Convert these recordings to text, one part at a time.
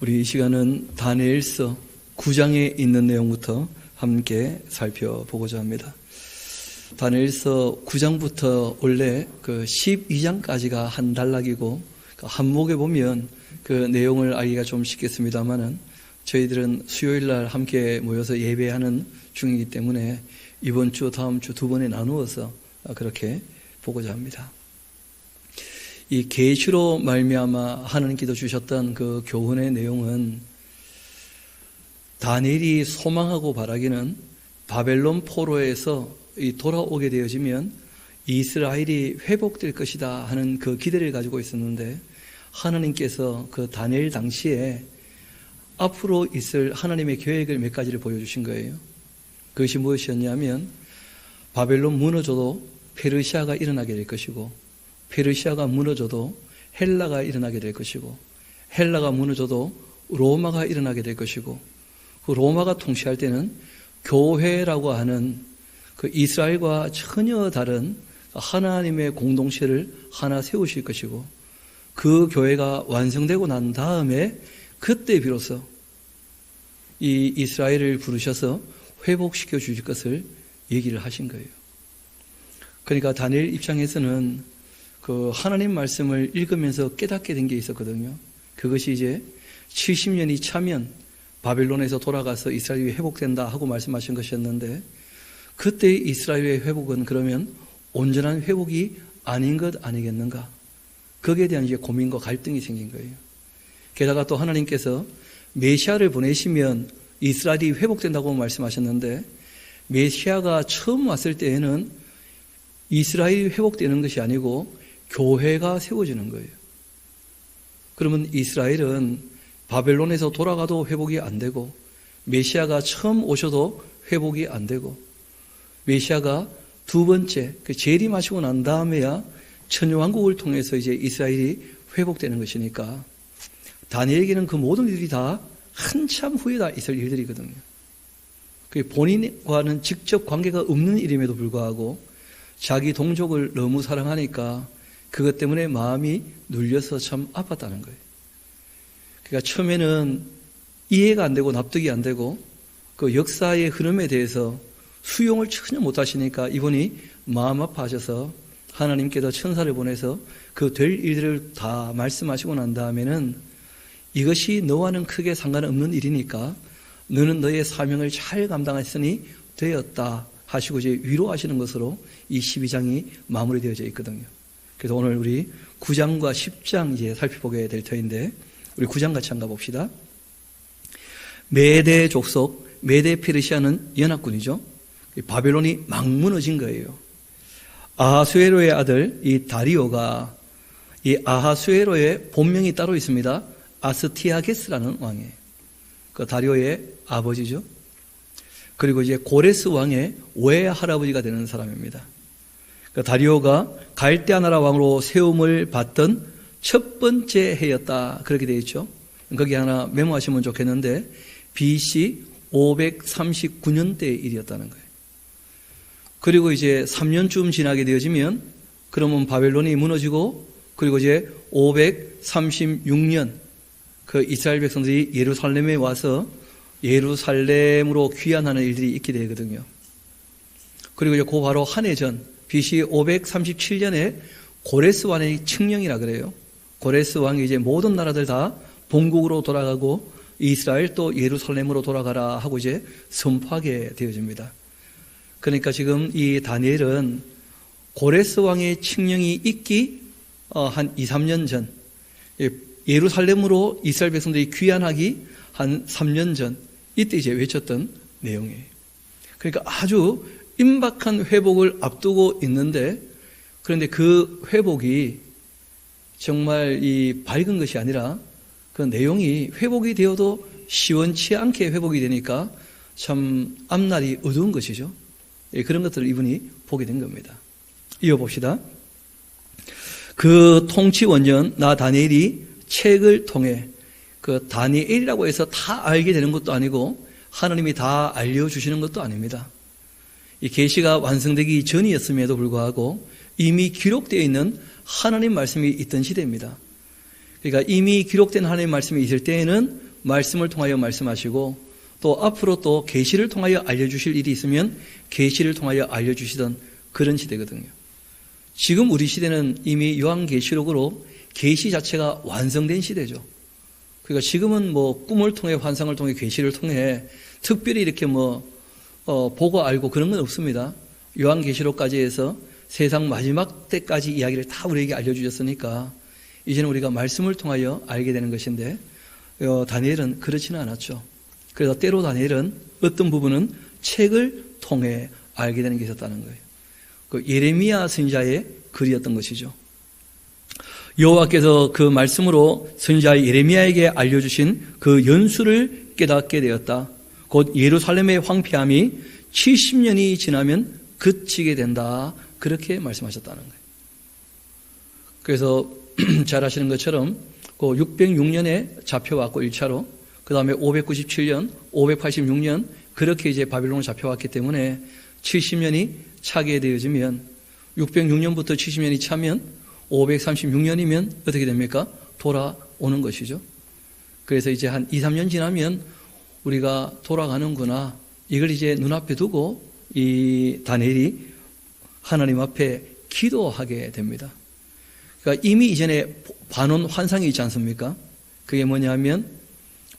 우리 이 시간은 다니엘서 9장에 있는 내용부터 함께 살펴보고자 합니다. 다니엘서 9장부터 원래 그 12장까지가 한 단락이고 한목에 보면 그 내용을 알기가 좀 쉽겠습니다만은 저희들은 수요일 날 함께 모여서 예배하는 중이기 때문에 이번 주, 다음 주 두 번에 나누어서 그렇게 보고자 합니다. 이 계시로 말미암아 하나님께서 주셨던 그 교훈의 내용은 다니엘이 소망하고 바라기는 바벨론 포로에서 돌아오게 되어지면 이스라엘이 회복될 것이다 하는 그 기대를 가지고 있었는데 하나님께서 그 다니엘 당시에 앞으로 있을 하나님의 계획을 몇 가지를 보여주신 거예요. 그것이 무엇이었냐면 바벨론 무너져도 페르시아가 일어나게 될 것이고 페르시아가 무너져도 헬라가 일어나게 될 것이고 헬라가 무너져도 로마가 일어나게 될 것이고 그 로마가 통치할 때는 교회라고 하는 그 이스라엘과 전혀 다른 하나님의 공동체를 하나 세우실 것이고 그 교회가 완성되고 난 다음에 그때 비로소 이 이스라엘을 부르셔서 회복시켜 주실 것을 얘기를 하신 거예요. 그러니까 다니엘 입장에서는 그 하나님 말씀을 읽으면서 깨닫게 된 게 있었거든요. 그것이 이제 70년이 차면 바벨론에서 돌아가서 이스라엘이 회복된다 하고 말씀하신 것이었는데 그때 이스라엘의 회복은 그러면 온전한 회복이 아닌 것 아니겠는가? 거기에 대한 이제 고민과 갈등이 생긴 거예요. 게다가 또 하나님께서 메시아를 보내시면 이스라엘이 회복된다고 말씀하셨는데 메시아가 처음 왔을 때에는 이스라엘이 회복되는 것이 아니고 교회가 세워지는 거예요. 그러면 이스라엘은 바벨론에서 돌아가도 회복이 안 되고 메시아가 처음 오셔도 회복이 안 되고 메시아가 두 번째 재림하시고 난 다음에야 천유왕국을 통해서 이제 이스라엘이 회복되는 것이니까 다니엘에게는 그 모든 일들이 다 한참 후에 다 있을 일들이거든요. 그게 본인과는 직접 관계가 없는 일임에도 불구하고 자기 동족을 너무 사랑하니까 그것 때문에 마음이 눌려서 참 아팠다는 거예요. 그러니까 처음에는 이해가 안 되고 납득이 안 되고 그 역사의 흐름에 대해서 수용을 전혀 못 하시니까 이분이 마음 아파하셔서 하나님께서 천사를 보내서 그 될 일들을 다 말씀하시고 난 다음에는 이것이 너와는 크게 상관없는 일이니까 너는 너의 사명을 잘 감당했으니 되었다 하시고 이제 위로하시는 것으로 이 12장이 마무리되어져 있거든요. 그래서 오늘 우리 9장과 10장 이제 살펴보게 될 터인데 우리 9장 같이 한번 봅시다. 메대 족속, 메대 페르시아는 연합군이죠. 바벨론이 막 무너진 거예요. 아하수에로의 아들 이 다리오가 이 아하수에로의 본명이 따로 있습니다. 아스티아게스라는 왕이에요. 그 다리오의 아버지죠. 그리고 이제 고레스 왕의 외할아버지가 되는 사람입니다. 그 다리오가 갈대아 나라 왕으로 세움을 받던 첫 번째 해였다. 그렇게 되어 있죠. 거기 하나 메모하시면 좋겠는데 BC 539년대의 일이었다는 거예요. 그리고 이제 3년쯤 지나게 되어지면 그러면 바벨론이 무너지고 그리고 이제 536년 그 이스라엘 백성들이 예루살렘에 와서 예루살렘으로 귀환하는 일들이 있게 되거든요. 그리고 이제 그 바로 한 해 전 BC 537년에 고레스 왕의 칙령이라 그래요. 고레스 왕이 이제 모든 나라들 다 본국으로 돌아가고 이스라엘 또 예루살렘으로 돌아가라 하고 이제 선포하게 되어집니다. 그러니까 지금 이 다니엘은 고레스 왕의 칙령이 있기 한 2, 3년 전 예루살렘으로 이스라엘 백성들이 귀환하기 한 3년 전 이때 이제 외쳤던 내용이에요. 그러니까 아주 임박한 회복을 앞두고 있는데 그런데 그 회복이 정말 이 밝은 것이 아니라 그 내용이 회복이 되어도 시원치 않게 회복이 되니까 참 앞날이 어두운 것이죠. 그런 것들을 이분이 보게 된 겁니다. 이어봅시다. 그 통치 원년 나 다니엘이 책을 통해 그 다니엘이라고 해서 다 알게 되는 것도 아니고 하나님이 다 알려주시는 것도 아닙니다. 이 계시가 완성되기 전이었음에도 불구하고 이미 기록되어 있는 하나님 말씀이 있던 시대입니다. 그러니까 이미 기록된 하나님 말씀이 있을 때에는 말씀을 통하여 말씀하시고 또 앞으로 또 계시를 통하여 알려주실 일이 있으면 계시를 통하여 알려주시던 그런 시대거든요. 지금 우리 시대는 이미 요한계시록으로 계시 자체가 완성된 시대죠. 그러니까 지금은 뭐 꿈을 통해 환상을 통해 계시를 통해 특별히 이렇게 보고 알고 그런 건 없습니다. 요한계시록까지 해서 세상 마지막 때까지 이야기를 다 우리에게 알려주셨으니까 이제는 우리가 말씀을 통하여 알게 되는 것인데 다니엘은 그렇지는 않았죠. 그래서 때로 다니엘은 어떤 부분은 책을 통해 알게 되는 게 있었다는 거예요. 그 예레미야 선지자의 글이었던 것이죠. 여호와께서 그 말씀으로 선지자 예레미야에게 알려주신 그 연수를 깨닫게 되었다. 곧 예루살렘의 황폐함이 70년이 지나면 그치게 된다. 그렇게 말씀하셨다는 거예요. 그래서 잘 아시는 것처럼 그 606년에 잡혀왔고 1차로 그 다음에 597년, 586년 그렇게 이제 바빌론으로 잡혀왔기 때문에 70년이 차게 되어지면 606년부터 70년이 차면 536년이면 어떻게 됩니까? 돌아오는 것이죠. 그래서 이제 한 2, 3년 지나면 우리가 돌아가는구나. 이걸 이제 눈앞에 두고 이 다니엘이 하나님 앞에 기도하게 됩니다. 그러니까 이미 이전에 봐놓은 환상이 있지 않습니까? 그게 뭐냐면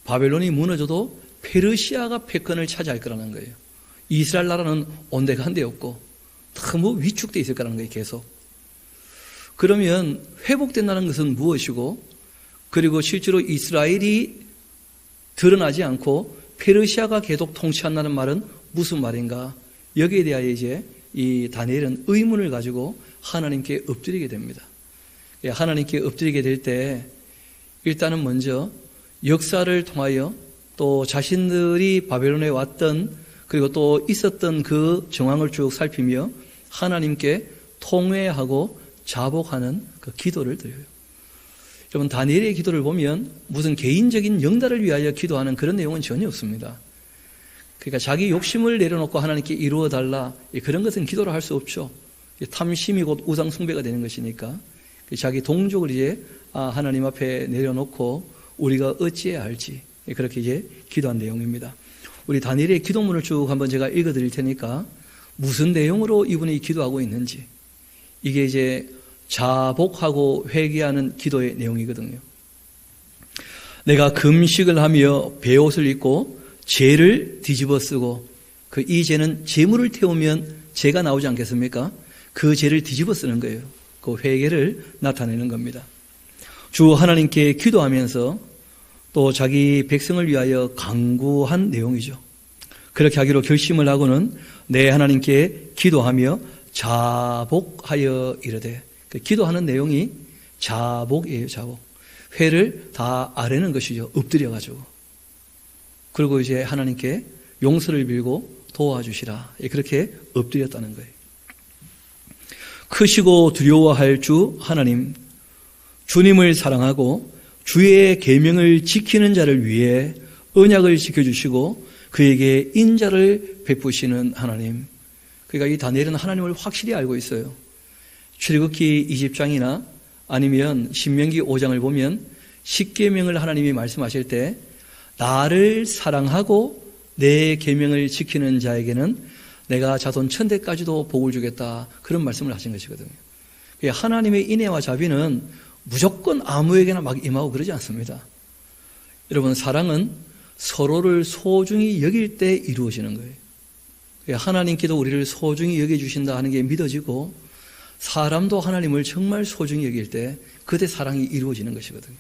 바벨론이 무너져도 페르시아가 패권을 차지할 거라는 거예요. 이스라엘 나라는 온데가 한데 없고 너무 위축되어 있을 거라는 거예요. 계속. 그러면 회복된다는 것은 무엇이고 그리고 실제로 이스라엘이 드러나지 않고 페르시아가 계속 통치한다는 말은 무슨 말인가? 여기에 대하여 이제 이 다니엘은 의문을 가지고 하나님께 엎드리게 됩니다. 하나님께 엎드리게 될 때 일단은 먼저 역사를 통하여 또 자신들이 바벨론에 왔던 그리고 또 있었던 그 정황을 쭉 살피며 하나님께 통회하고 자복하는 그 기도를 드려요. 여러분 다니엘의 기도를 보면 무슨 개인적인 영달을 위하여 기도하는 그런 내용은 전혀 없습니다. 그러니까 자기 욕심을 내려놓고 하나님께 이루어달라 그런 것은 기도를 할 수 없죠. 탐심이 곧 우상 숭배가 되는 것이니까 자기 동족을 이제 하나님 앞에 내려놓고 우리가 어찌해야 할지 그렇게 이제 기도한 내용입니다. 우리 다니엘의 기도문을 쭉 한번 제가 읽어드릴 테니까 무슨 내용으로 이분이 기도하고 있는지 이게 이제 자복하고 회개하는 기도의 내용이거든요. 내가 금식을 하며 베옷을 입고 죄를 뒤집어 쓰고 이 죄는 재물을 태우면 죄가 나오지 않겠습니까? 그 죄를 뒤집어 쓰는 거예요. 그 회개를 나타내는 겁니다. 주 하나님께 기도하면서 또 자기 백성을 위하여 간구한 내용이죠. 그렇게 하기로 결심을 하고는 내 하나님께 기도하며 자복하여 이르되 기도하는 내용이 자복이에요. 자복. 회를 다 아뢰는 것이죠. 엎드려가지고. 그리고 이제 하나님께 용서를 빌고 도와주시라. 그렇게 엎드렸다는 거예요. 크시고 두려워할 주 하나님, 주님을 사랑하고 주의 계명을 지키는 자를 위해 언약을 지켜주시고 그에게 인자를 베푸시는 하나님. 그러니까 이 다니엘은 하나님을 확실히 알고 있어요. 출애굽기 20장이나 아니면 신명기 5장을 보면 십계명을 하나님이 말씀하실 때 나를 사랑하고 내 계명을 지키는 자에게는 내가 자손 천대까지도 복을 주겠다. 그런 말씀을 하신 것이거든요. 하나님의 인애와 자비는 무조건 아무에게나 막 임하고 그러지 않습니다. 여러분 사랑은 서로를 소중히 여길 때 이루어지는 거예요. 하나님께도 우리를 소중히 여겨주신다 하는 게 믿어지고 사람도 하나님을 정말 소중히 여길 때 그때 사랑이 이루어지는 것이거든요.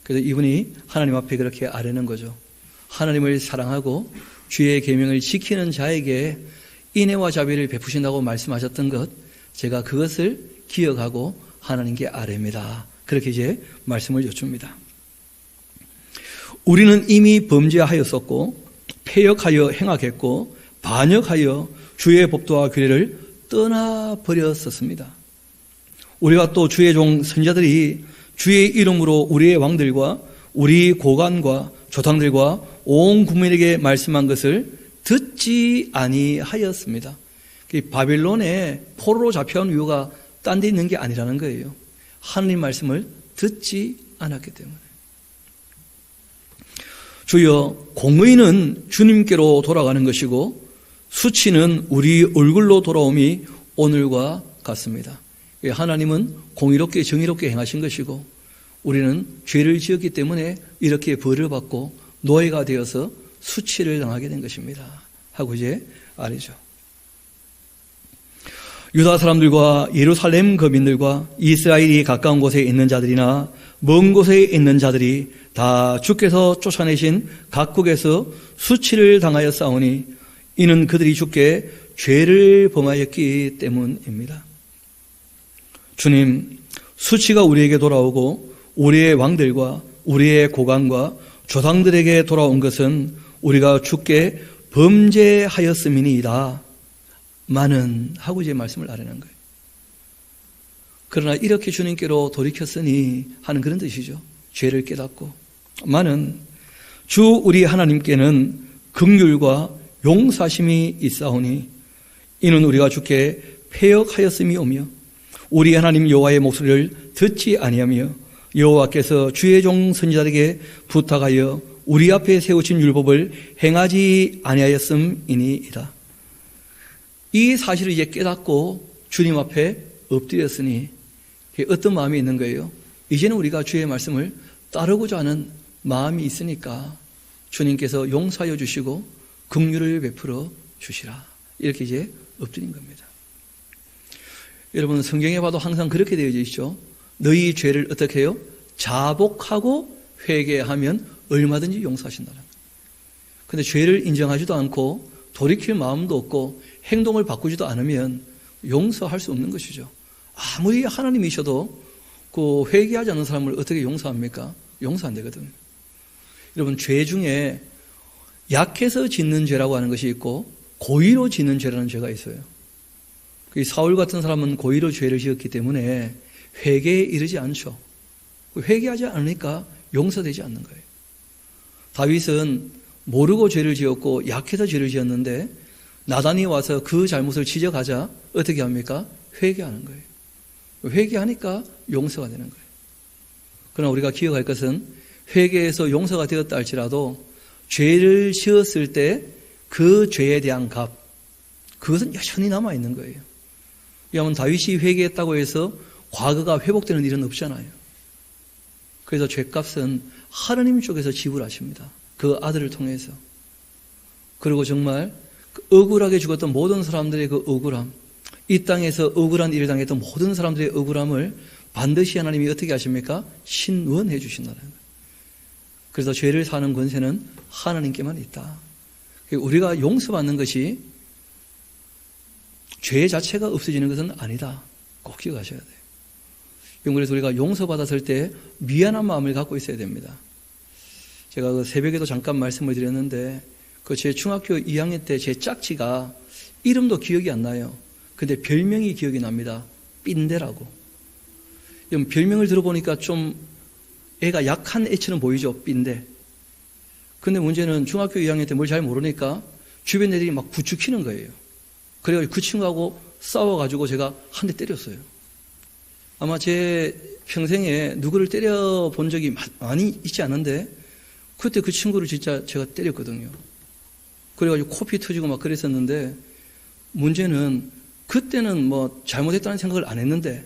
그래서 이분이 하나님 앞에 그렇게 아뢰는 거죠. 하나님을 사랑하고 주의 계명을 지키는 자에게 인애와 자비를 베푸신다고 말씀하셨던 것, 제가 그것을 기억하고 하나님께 아뢰입니다. 그렇게 이제 말씀을 여쭙니다. 우리는 이미 범죄하였었고 패역하여 행악했고 반역하여 주의 법도와 규례를 떠나버렸었습니다. 우리가 또 주의 종 선지자들이 주의 이름으로 우리의 왕들과 우리 고관과 조상들과 온 국민에게 말씀한 것을 듣지 아니하였습니다. 바빌론에 포로로 잡혀온 이유가 딴 데 있는 게 아니라는 거예요. 하나님 말씀을 듣지 않았기 때문에. 주여, 공의는 주님께로 돌아가는 것이고 수치는 우리 얼굴로 돌아옴이 오늘과 같습니다. 하나님은 공의롭게 정의롭게 행하신 것이고 우리는 죄를 지었기 때문에 이렇게 벌을 받고 노예가 되어서 수치를 당하게 된 것입니다 하고 이제 알리죠. 유다 사람들과 예루살렘 거민들과 이스라엘이 가까운 곳에 있는 자들이나 먼 곳에 있는 자들이 다 주께서 쫓아내신 각국에서 수치를 당하여 싸우니 이는 그들이 주께 죄를 범하였기 때문입니다. 주님, 수치가 우리에게 돌아오고 우리의 왕들과 우리의 고관과 조상들에게 돌아온 것은 우리가 주께 범죄하였음이니이다. 많은 하고 이제 말씀을 아뢰는 거예요. 그러나 이렇게 주님께로 돌이켰으니 하는 그런 뜻이죠. 죄를 깨닫고 많은 주 우리 하나님께는 긍휼과 용사심이 있사오니 이는 우리가 주께 패역하였음이 오며 우리 하나님 여호와의 목소리를 듣지 아니하며 여호와께서 주의 종 선지자에게 부탁하여 우리 앞에 세우신 율법을 행하지 아니하였음이니이다. 이 사실을 이제 깨닫고 주님 앞에 엎드렸으니 어떤 마음이 있는 거예요? 이제는 우리가 주의 말씀을 따르고자 하는 마음이 있으니까 주님께서 용서하여 주시고 긍휼을 베풀어 주시라. 이렇게 이제 엎드린 겁니다. 여러분, 성경에 봐도 항상 그렇게 되어져 있죠. 너희 죄를 어떻게 해요? 자복하고 회개하면 얼마든지 용서하신다는 거예요. 그런데 죄를 인정하지도 않고 돌이킬 마음도 없고 행동을 바꾸지도 않으면 용서할 수 없는 것이죠. 아무리 하나님이셔도 그 회개하지 않는 사람을 어떻게 용서합니까? 용서 안 되거든요. 여러분, 죄 중에 약해서 짓는 죄라고 하는 것이 있고 고의로 짓는 죄라는 죄가 있어요. 사울 같은 사람은 고의로 죄를 지었기 때문에 회개에 이르지 않죠. 회개하지 않으니까 용서되지 않는 거예요. 다윗은 모르고 죄를 지었고 약해서 죄를 지었는데 나단이 와서 그 잘못을 지적하자 어떻게 합니까? 회개하는 거예요. 회개하니까 용서가 되는 거예요. 그러나 우리가 기억할 것은 회개해서 용서가 되었다 할지라도 죄를 지었을 때 그 죄에 대한 값, 그것은 여전히 남아있는 거예요. 왜냐하면 다윗이 회개했다고 해서 과거가 회복되는 일은 없잖아요. 그래서 죄값은 하나님 쪽에서 지불하십니다. 그 아들을 통해서. 그리고 정말 억울하게 죽었던 모든 사람들의 그 억울함, 이 땅에서 억울한 일을 당했던 모든 사람들의 억울함을 반드시 하나님이 어떻게 하십니까? 신원해 주신다는 거예요. 그래서 죄를 사는 권세는 하나님께만 있다. 우리가 용서받는 것이 죄 자체가 없어지는 것은 아니다. 꼭 기억하셔야 돼요. 그래서 우리가 용서받았을 때 미안한 마음을 갖고 있어야 됩니다. 제가 그 새벽에도 잠깐 말씀을 드렸는데 그 제 중학교 2학년 때 제 짝지가 이름도 기억이 안 나요. 근데 별명이 기억이 납니다. 삔대라고. 별명을 들어보니까 좀 애가 약한 애처럼 보이죠. 삔대. 근데 문제는 중학교 2학년 때 뭘 잘 모르니까 주변 애들이 막 부추기는 거예요. 그래가지고 그 친구하고 싸워가지고 제가 한 대 때렸어요. 아마 제 평생에 누구를 때려본 적이 많이 있지 않은데 그때 그 친구를 진짜 제가 때렸거든요. 그래가지고 코피 터지고 막 그랬었는데 문제는 그때는 뭐 잘못했다는 생각을 안 했는데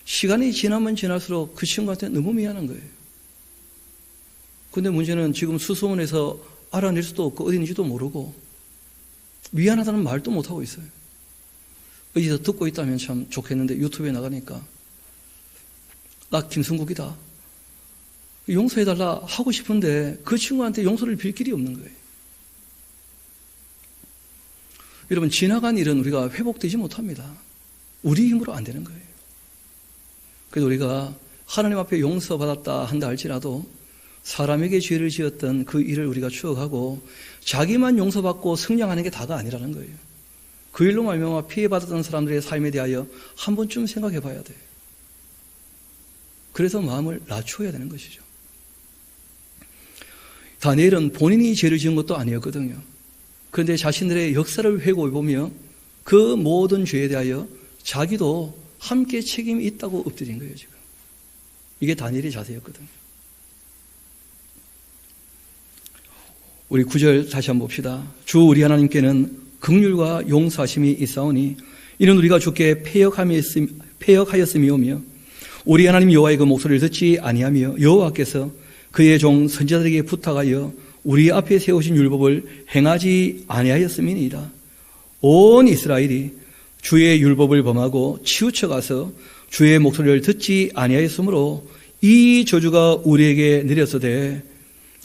시간이 지나면 지날수록 그 친구한테 너무 미안한 거예요. 근데 문제는 지금 수소문에서 알아낼 수도 없고 어딘지도 모르고 미안하다는 말도 못하고 있어요. 어디서 듣고 있다면 참 좋겠는데 유튜브에 나가니까 나 김승국이다. 용서해달라 하고 싶은데 그 친구한테 용서를 빌 길이 없는 거예요. 여러분, 지나간 일은 우리가 회복되지 못합니다. 우리 힘으로 안 되는 거예요. 그래서 우리가 하나님 앞에 용서받았다 한다 할지라도 사람에게 죄를 지었던 그 일을 우리가 추억하고 자기만 용서받고 성장하는 게 다가 아니라는 거예요. 그 일로 말미암아 피해받았던 사람들의 삶에 대하여 한 번쯤 생각해 봐야 돼요. 그래서 마음을 낮춰야 되는 것이죠. 다니엘은 본인이 죄를 지은 것도 아니었거든요. 그런데 자신들의 역사를 회고해보며 그 모든 죄에 대하여 자기도 함께 책임이 있다고 엎드린 거예요, 지금. 이게 다니엘의 자세였거든요. 우리 9절 다시 한번 봅시다. 주 우리 하나님께는 긍휼과 용서하심이 있사오니 이는 우리가 주께 패역하였음이오며 우리 하나님 여호와의 그 목소리를 듣지 아니하며 여호와께서 그의 종 선지자들에게 부탁하여 우리 앞에 세우신 율법을 행하지 아니하였음이니이다. 온 이스라엘이 주의 율법을 범하고 치우쳐가서 주의 목소리를 듣지 아니하였으므로 이 저주가 우리에게 내렸으되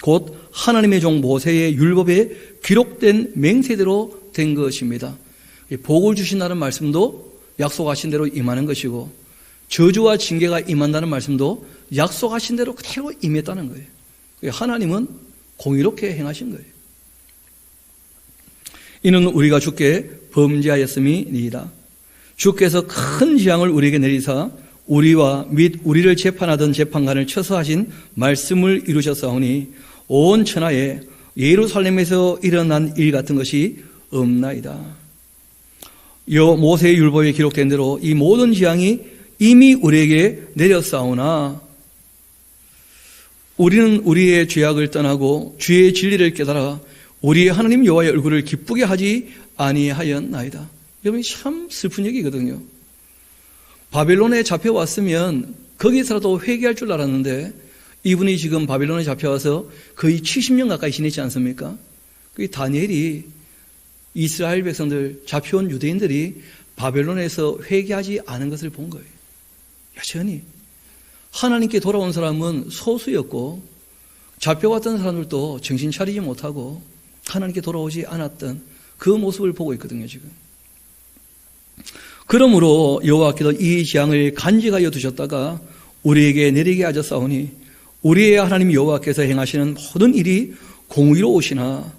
곧 하나님의 종 모세의 율법에 기록된 맹세대로 된 것입니다. 복을 주신다는 말씀도 약속하신 대로 임하는 것이고 저주와 징계가 임한다는 말씀도 약속하신 대로 그대로 임했다는 거예요. 하나님은 공의롭게 행하신 거예요. 이는 우리가 주께 범죄하였음이니이다. 주께서 큰 재앙을 우리에게 내리사 우리와 및 우리를 재판하던 재판관을 쳐서 하신 말씀을 이루셨사오니 온 천하에 예루살렘에서 일어난 일 같은 것이 없나이다. 모세의 율법에 기록된 대로 이 모든 재앙이 이미 우리에게 내렸사오나 우리는 우리의 죄악을 떠나고 주의 진리를 깨달아 우리의 하나님 여호와의 얼굴을 기쁘게 하지 아니하였나이다. 여러분 참 슬픈 얘기거든요. 바벨론에 잡혀왔으면 거기서라도 회개할 줄 알았는데 이분이 지금 바벨론에 잡혀와서 거의 70년 가까이 지냈지 않습니까? 그 다니엘이 이스라엘 백성들, 잡혀온 유대인들이 바벨론에서 회개하지 않은 것을 본 거예요. 여전히 하나님께 돌아온 사람은 소수였고 잡혀왔던 사람들도 정신 차리지 못하고 하나님께 돌아오지 않았던 그 모습을 보고 있거든요, 지금. 그러므로 여호와께서 이 재앙을 간직하여 두셨다가 우리에게 내리게 하셨사오니 우리의 하나님 여호와께서 행하시는 모든 일이 공의로우시나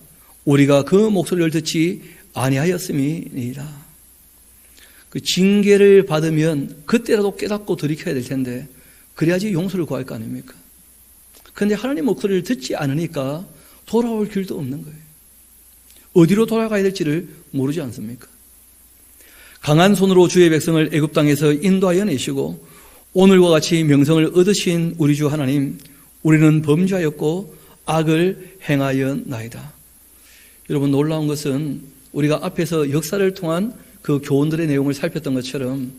우리가 그 목소리를 듣지 아니하였음이니이다. 그 징계를 받으면 그때라도 깨닫고 돌이켜야 될 텐데 그래야지 용서를 구할 거 아닙니까? 그런데 하나님 목소리를 듣지 않으니까 돌아올 길도 없는 거예요. 어디로 돌아가야 될지를 모르지 않습니까? 강한 손으로 주의 백성을 애굽 땅에서 인도하여 내시고 오늘과 같이 명성을 얻으신 우리 주 하나님, 우리는 범죄하였고 악을 행하였나이다. 여러분 놀라운 것은 우리가 앞에서 역사를 통한 그 교훈들의 내용을 살폈던 것처럼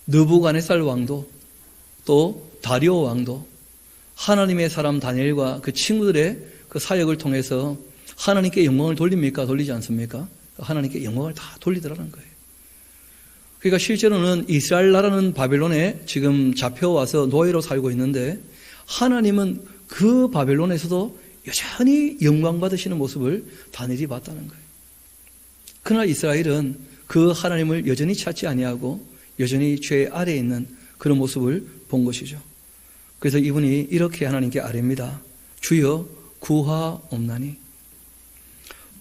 느부갓네살 왕도 또 다리오 왕도 하나님의 사람 다니엘과 그 친구들의 그 사역을 통해서 하나님께 영광을 돌립니까? 돌리지 않습니까? 하나님께 영광을 다 돌리더라는 거예요. 그러니까 실제로는 이스라엘 나라는 바벨론에 지금 잡혀와서 노예로 살고 있는데 하나님은 그 바벨론에서도 여전히 영광 받으시는 모습을 다니엘이 봤다는 거예요. 그러나 이스라엘은 그 하나님을 여전히 찾지 아니하고 여전히 죄 아래에 있는 그런 모습을 본 것이죠. 그래서 이분이 이렇게 하나님께 아뢰입니다. 주여 구하옵나니.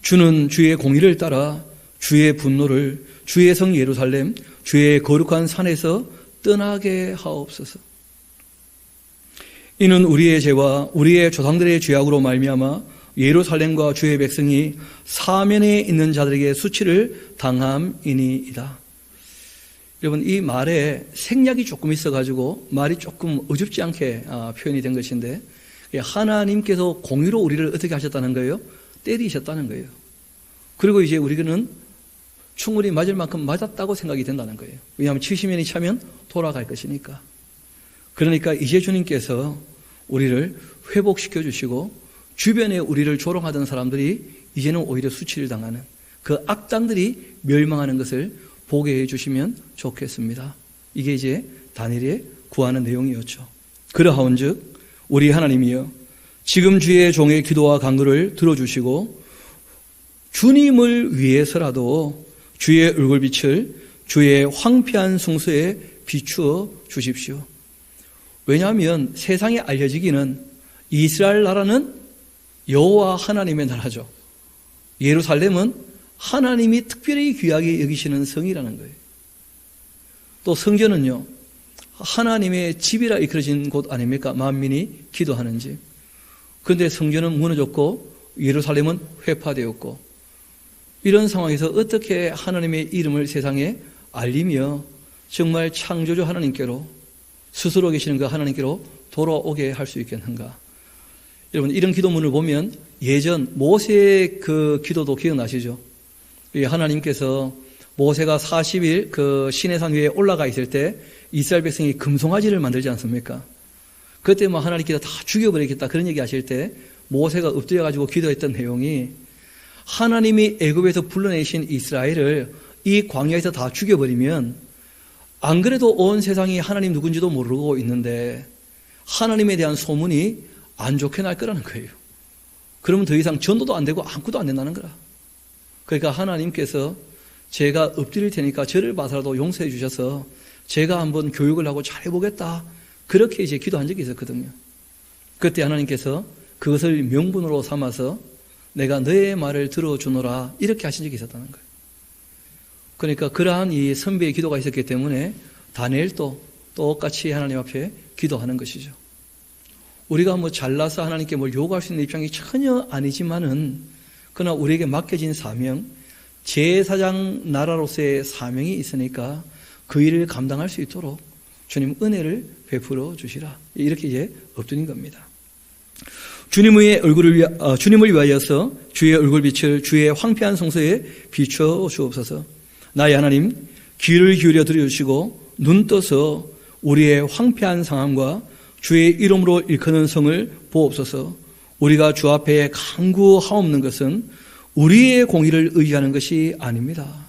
주는 주의 공의를 따라 주의 분노를 주의 성 예루살렘 주의 거룩한 산에서 떠나게 하옵소서. 이는 우리의 죄와 우리의 조상들의 죄악으로 말미암아 예루살렘과 주의 백성이 사면에 있는 자들에게 수치를 당함이니이다. 여러분 이 말에 생략이 조금 있어가지고 말이 조금 어줍지 않게 표현이 된 것인데 하나님께서 공의로 우리를 어떻게 하셨다는 거예요? 때리셨다는 거예요. 그리고 이제 우리는 충분히 맞을 만큼 맞았다고 생각이 된다는 거예요. 왜냐하면 70년이 차면 돌아갈 것이니까. 그러니까 이제 주님께서 우리를 회복시켜 주시고 주변에 우리를 조롱하던 사람들이 이제는 오히려 수치를 당하는 그 악당들이 멸망하는 것을 보게 해주시면 좋겠습니다. 이게 이제 다니엘의 구하는 내용이었죠. 그러하온즉 우리 하나님이여 지금 주의 종의 기도와 간구를 들어주시고 주님을 위해서라도 주의 얼굴빛을 주의 황폐한 숭수에 비추어 주십시오. 왜냐하면 세상에 알려지기는 이스라엘 나라는 여호와 하나님의 나라죠. 예루살렘은 하나님이 특별히 귀하게 여기시는 성이라는 거예요. 또 성전은요, 하나님의 집이라 이끌어진 곳 아닙니까? 만민이 기도하는 집. 그런데 성전은 무너졌고 예루살렘은 회파되었고 이런 상황에서 어떻게 하나님의 이름을 세상에 알리며 정말 창조주 하나님께로 스스로 계시는 그 하나님께로 돌아오게 할 수 있겠는가? 여러분, 이런 기도문을 보면 예전 모세의 그 기도도 기억나시죠? 하나님께서 모세가 40일 그 시내산 위에 올라가 있을 때 이스라엘 백성이 금송아지를 만들지 않습니까? 그때 뭐 하나님께서 다 죽여버리겠다 그런 얘기 하실 때 모세가 엎드려가지고 기도했던 내용이 하나님이 애굽에서 불러내신 이스라엘을 이 광야에서 다 죽여버리면 안 그래도 온 세상이 하나님 누군지도 모르고 있는데 하나님에 대한 소문이 안 좋게 날 거라는 거예요. 그러면 더 이상 전도도 안 되고 아무것도 안 된다는 거라. 그러니까 하나님께서 제가 엎드릴 테니까 저를 봐서라도 용서해 주셔서 제가 한번 교육을 하고 잘해보겠다. 그렇게 이제 기도한 적이 있었거든요. 그때 하나님께서 그것을 명분으로 삼아서 내가 너의 말을 들어주노라 이렇게 하신 적이 있었다는 거예요. 그러니까 그러한 이 선배의 기도가 있었기 때문에 다니엘도 똑같이 하나님 앞에 기도하는 것이죠. 우리가 뭐 잘나서 하나님께 뭘 요구할 수 있는 입장이 전혀 아니지만은 그러나 우리에게 맡겨진 사명, 제사장 나라로서의 사명이 있으니까 그 일을 감당할 수 있도록 주님 은혜를 베풀어 주시라. 이렇게 이제 엎드린 겁니다. 주님을 위하여서 주의 얼굴빛을 주의 황폐한 성소에 비춰 주옵소서. 나의 하나님, 귀를 기울여 들어주시고 눈 떠서 우리의 황폐한 상황과 주의 이름으로 일컫는 성을 보옵소서. 우리가 주 앞에 간구하옵는 것은 우리의 공의를 의지하는 것이 아닙니다.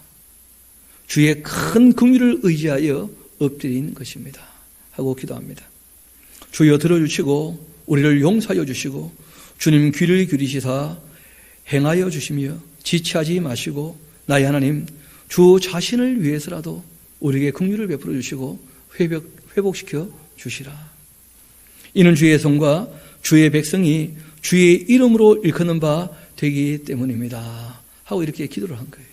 주의 큰 긍휼을 의지하여 엎드린 것입니다. 하고 기도합니다. 주여 들어주시고 우리를 용서하여 주시고 주님 귀를 기울이시사 행하여 주시며 지체하지 마시고 나의 하나님 주 자신을 위해서라도 우리에게 긍휼을 베풀어 주시고 회복시켜 주시라. 이는 주의 성과 주의 백성이 주의 이름으로 일컫는 바 되기 때문입니다. 하고 이렇게 기도를 한 거예요.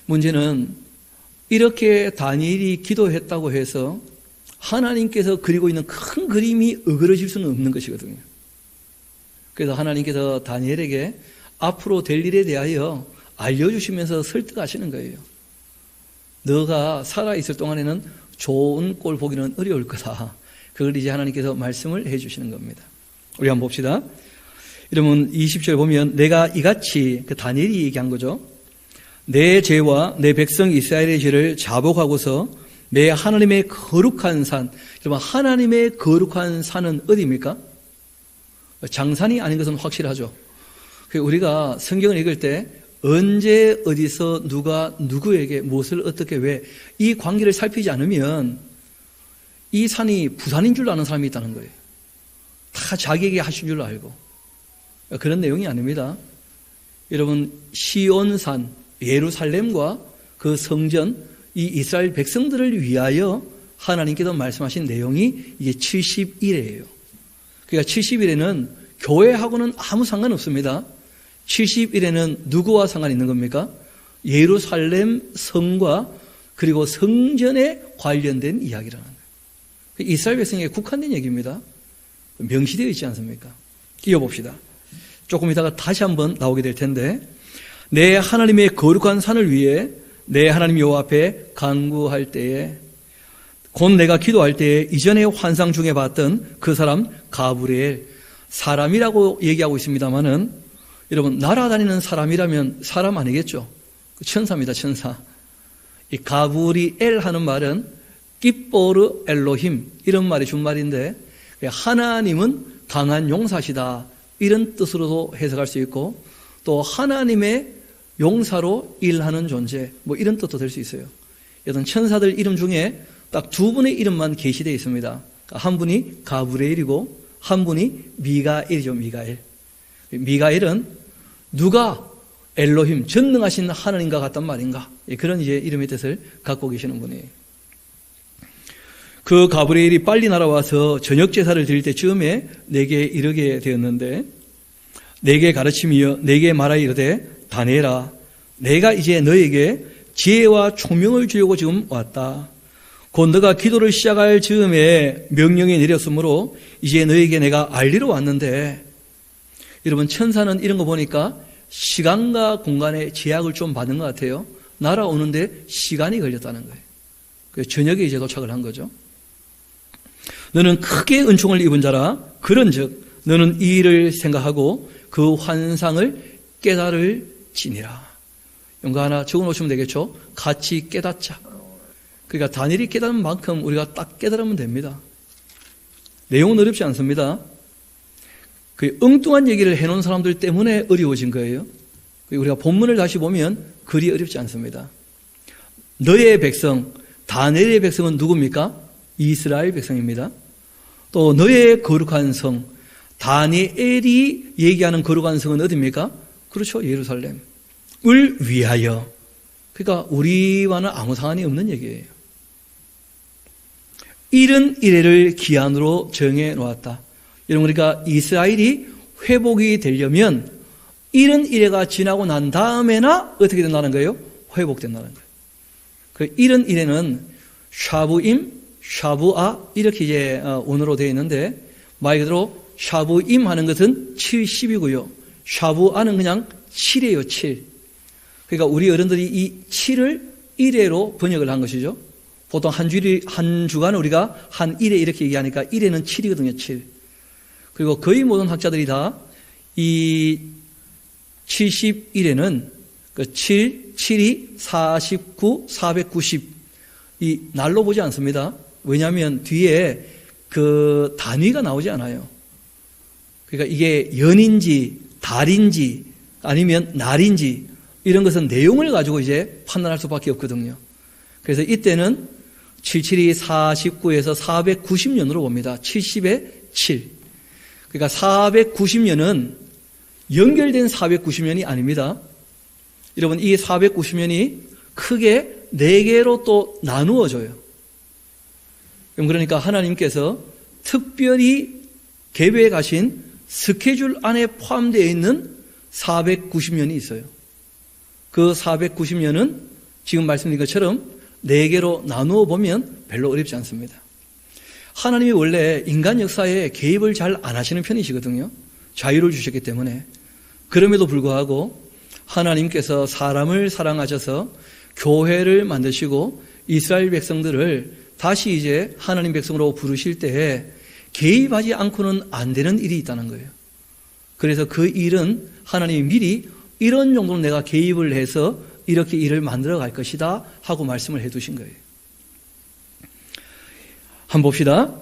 문제는 이렇게 다니엘이 기도했다고 해서 하나님께서 그리고 있는 큰 그림이 어그러질 수는 없는 것이거든요. 그래서 하나님께서 다니엘에게 앞으로 될 일에 대하여 알려주시면서 설득하시는 거예요. 너가 살아있을 동안에는 좋은 꼴 보기는 어려울 거다. 그걸 이제 하나님께서 말씀을 해주시는 겁니다. 우리 한번 봅시다. 여러분 20절 보면 내가 이같이 그 다니엘이 얘기한 거죠. 내 죄와 내 백성 이스라엘의 죄를 자복하고서 내 하나님의 거룩한 산. 여러분 하나님의 거룩한 산은 어디입니까? 장산이 아닌 것은 확실하죠. 우리가 성경을 읽을 때 언제 어디서 누가 누구에게 무엇을 어떻게 왜 이 관계를 살피지 않으면 이 산이 부산인 줄 아는 사람이 있다는 거예요. 다 자기에게 하신 줄 알고. 그런 내용이 아닙니다. 여러분 시온산 예루살렘과 그 성전 이 이스라엘 백성들을 위하여 하나님께서 말씀하신 내용이 이게 70일이에요. 그러니까 70일에는 교회하고는 아무 상관없습니다. 70일에는 누구와 상관이 있는 겁니까? 예루살렘 성과 그리고 성전에 관련된 이야기라는 거예요. 이스라엘 백성에게 국한된 얘기입니다. 명시되어 있지 않습니까? 이어봅시다. 조금 이따가 다시 한번 나오게 될 텐데 내 하나님의 거룩한 산을 위해 내 하나님 여호와 앞에 간구할 때에 곧 내가 기도할 때에 이전에 환상 중에 봤던 그 사람 가브리엘 사람이라고 얘기하고 있습니다만은 여러분 날아다니는 사람이라면 사람 아니겠죠? 천사입니다. 천사. 이 가브리엘 하는 말은 기뽀르 엘로힘 이런 말이 준말인데 하나님은 강한 용사시다 이런 뜻으로도 해석할 수 있고 또 하나님의 용사로 일하는 존재 뭐 이런 뜻도 될 수 있어요. 여튼 천사들 이름 중에 딱 두 분의 이름만 계시되어 있습니다. 한 분이 가브리엘이고 한 분이 미가엘이죠. 미가엘은 누가 엘로힘 전능하신 하나님과 같단 말인가 그런 이제 이름의 뜻을 갖고 계시는 분이에요. 그 가브리엘이 빨리 날아와서 저녁 제사를 드릴 때쯤에 내게 이르게 되었는데 내게 가르치며 내게 말하여 이르되 다니엘아 내가 이제 너에게 지혜와 총명을 주려고 지금 왔다. 곧 너가 기도를 시작할 즈음에 명령이 내렸으므로 이제 너에게 내가 알리러 왔는데 여러분 천사는 이런 거 보니까 시간과 공간의 제약을 좀 받은 것 같아요. 날아오는데 시간이 걸렸다는 거예요. 그래서 저녁에 이제 도착을 한 거죠. 너는 크게 은총을 입은 자라 그런즉 너는 이 일을 생각하고 그 환상을 깨달을지니라. 이거 하나 적어놓으시면 되겠죠? 같이 깨닫자. 그러니까 다니엘이 깨달은 만큼 우리가 딱 깨달으면 됩니다. 내용은 어렵지 않습니다. 그 엉뚱한 얘기를 해놓은 사람들 때문에 어려워진 거예요. 우리가 본문을 다시 보면 그리 어렵지 않습니다. 너의 백성, 다니엘의 백성은 누굽니까? 이스라엘 백성입니다. 또 너의 거룩한 성, 다니엘이 얘기하는 거룩한 성은 어디입니까? 그렇죠, 예루살렘을 위하여. 그러니까 우리와는 아무 상관이 없는 얘기예요. 이른 이래를 기한으로 정해 놓았다. 여러분, 그러니까 이스라엘이 회복이 되려면 이른 이래가 지나고 난 다음에나 어떻게 된다는 거예요? 회복된다는 거예요. 그 이른 이래는 샤부임, 샤부아 이렇게 이제 원어로 되어 있는데 말 그대로 샤부임 하는 것은 70이고요. 샤부아는 그냥 7이에요, 7. 그러니까 우리 어른들이 이 7을 1회로 번역을 한 것이죠. 보통 한 주간을 우리가 한 1회 이렇게 얘기하니까 1회는 7이거든요, 7. 그리고 거의 모든 학자들이 다 이 71회는 그 7, 7이 49, 490 이 날로 보지 않습니다. 왜냐하면 뒤에 그 단위가 나오지 않아요. 그러니까 이게 연인지 달인지 아니면 날인지 이런 것은 내용을 가지고 이제 판단할 수밖에 없거든요. 그래서 이때는 77이 49에서 490년으로 봅니다. 70에 7. 그러니까 490년은 연결된 490년이 아닙니다. 여러분, 이 490년이 크게 4개로 또 나누어져요. 그러니까 하나님께서 특별히 계획해 가신 스케줄 안에 포함되어 있는 490년이 있어요. 그 490년은 지금 말씀드린 것처럼 4개로 나누어 보면 별로 어렵지 않습니다. 하나님이 원래 인간 역사에 개입을 잘 안 하시는 편이시거든요. 자유를 주셨기 때문에. 그럼에도 불구하고 하나님께서 사람을 사랑하셔서 교회를 만드시고 이스라엘 백성들을 다시 이제 하나님 백성으로 부르실 때에 개입하지 않고는 안 되는 일이 있다는 거예요. 그래서 그 일은 하나님이 미리 이런 정도로 내가 개입을 해서 이렇게 일을 만들어 갈 것이다 하고 말씀을 해 두신 거예요. 한번 봅시다.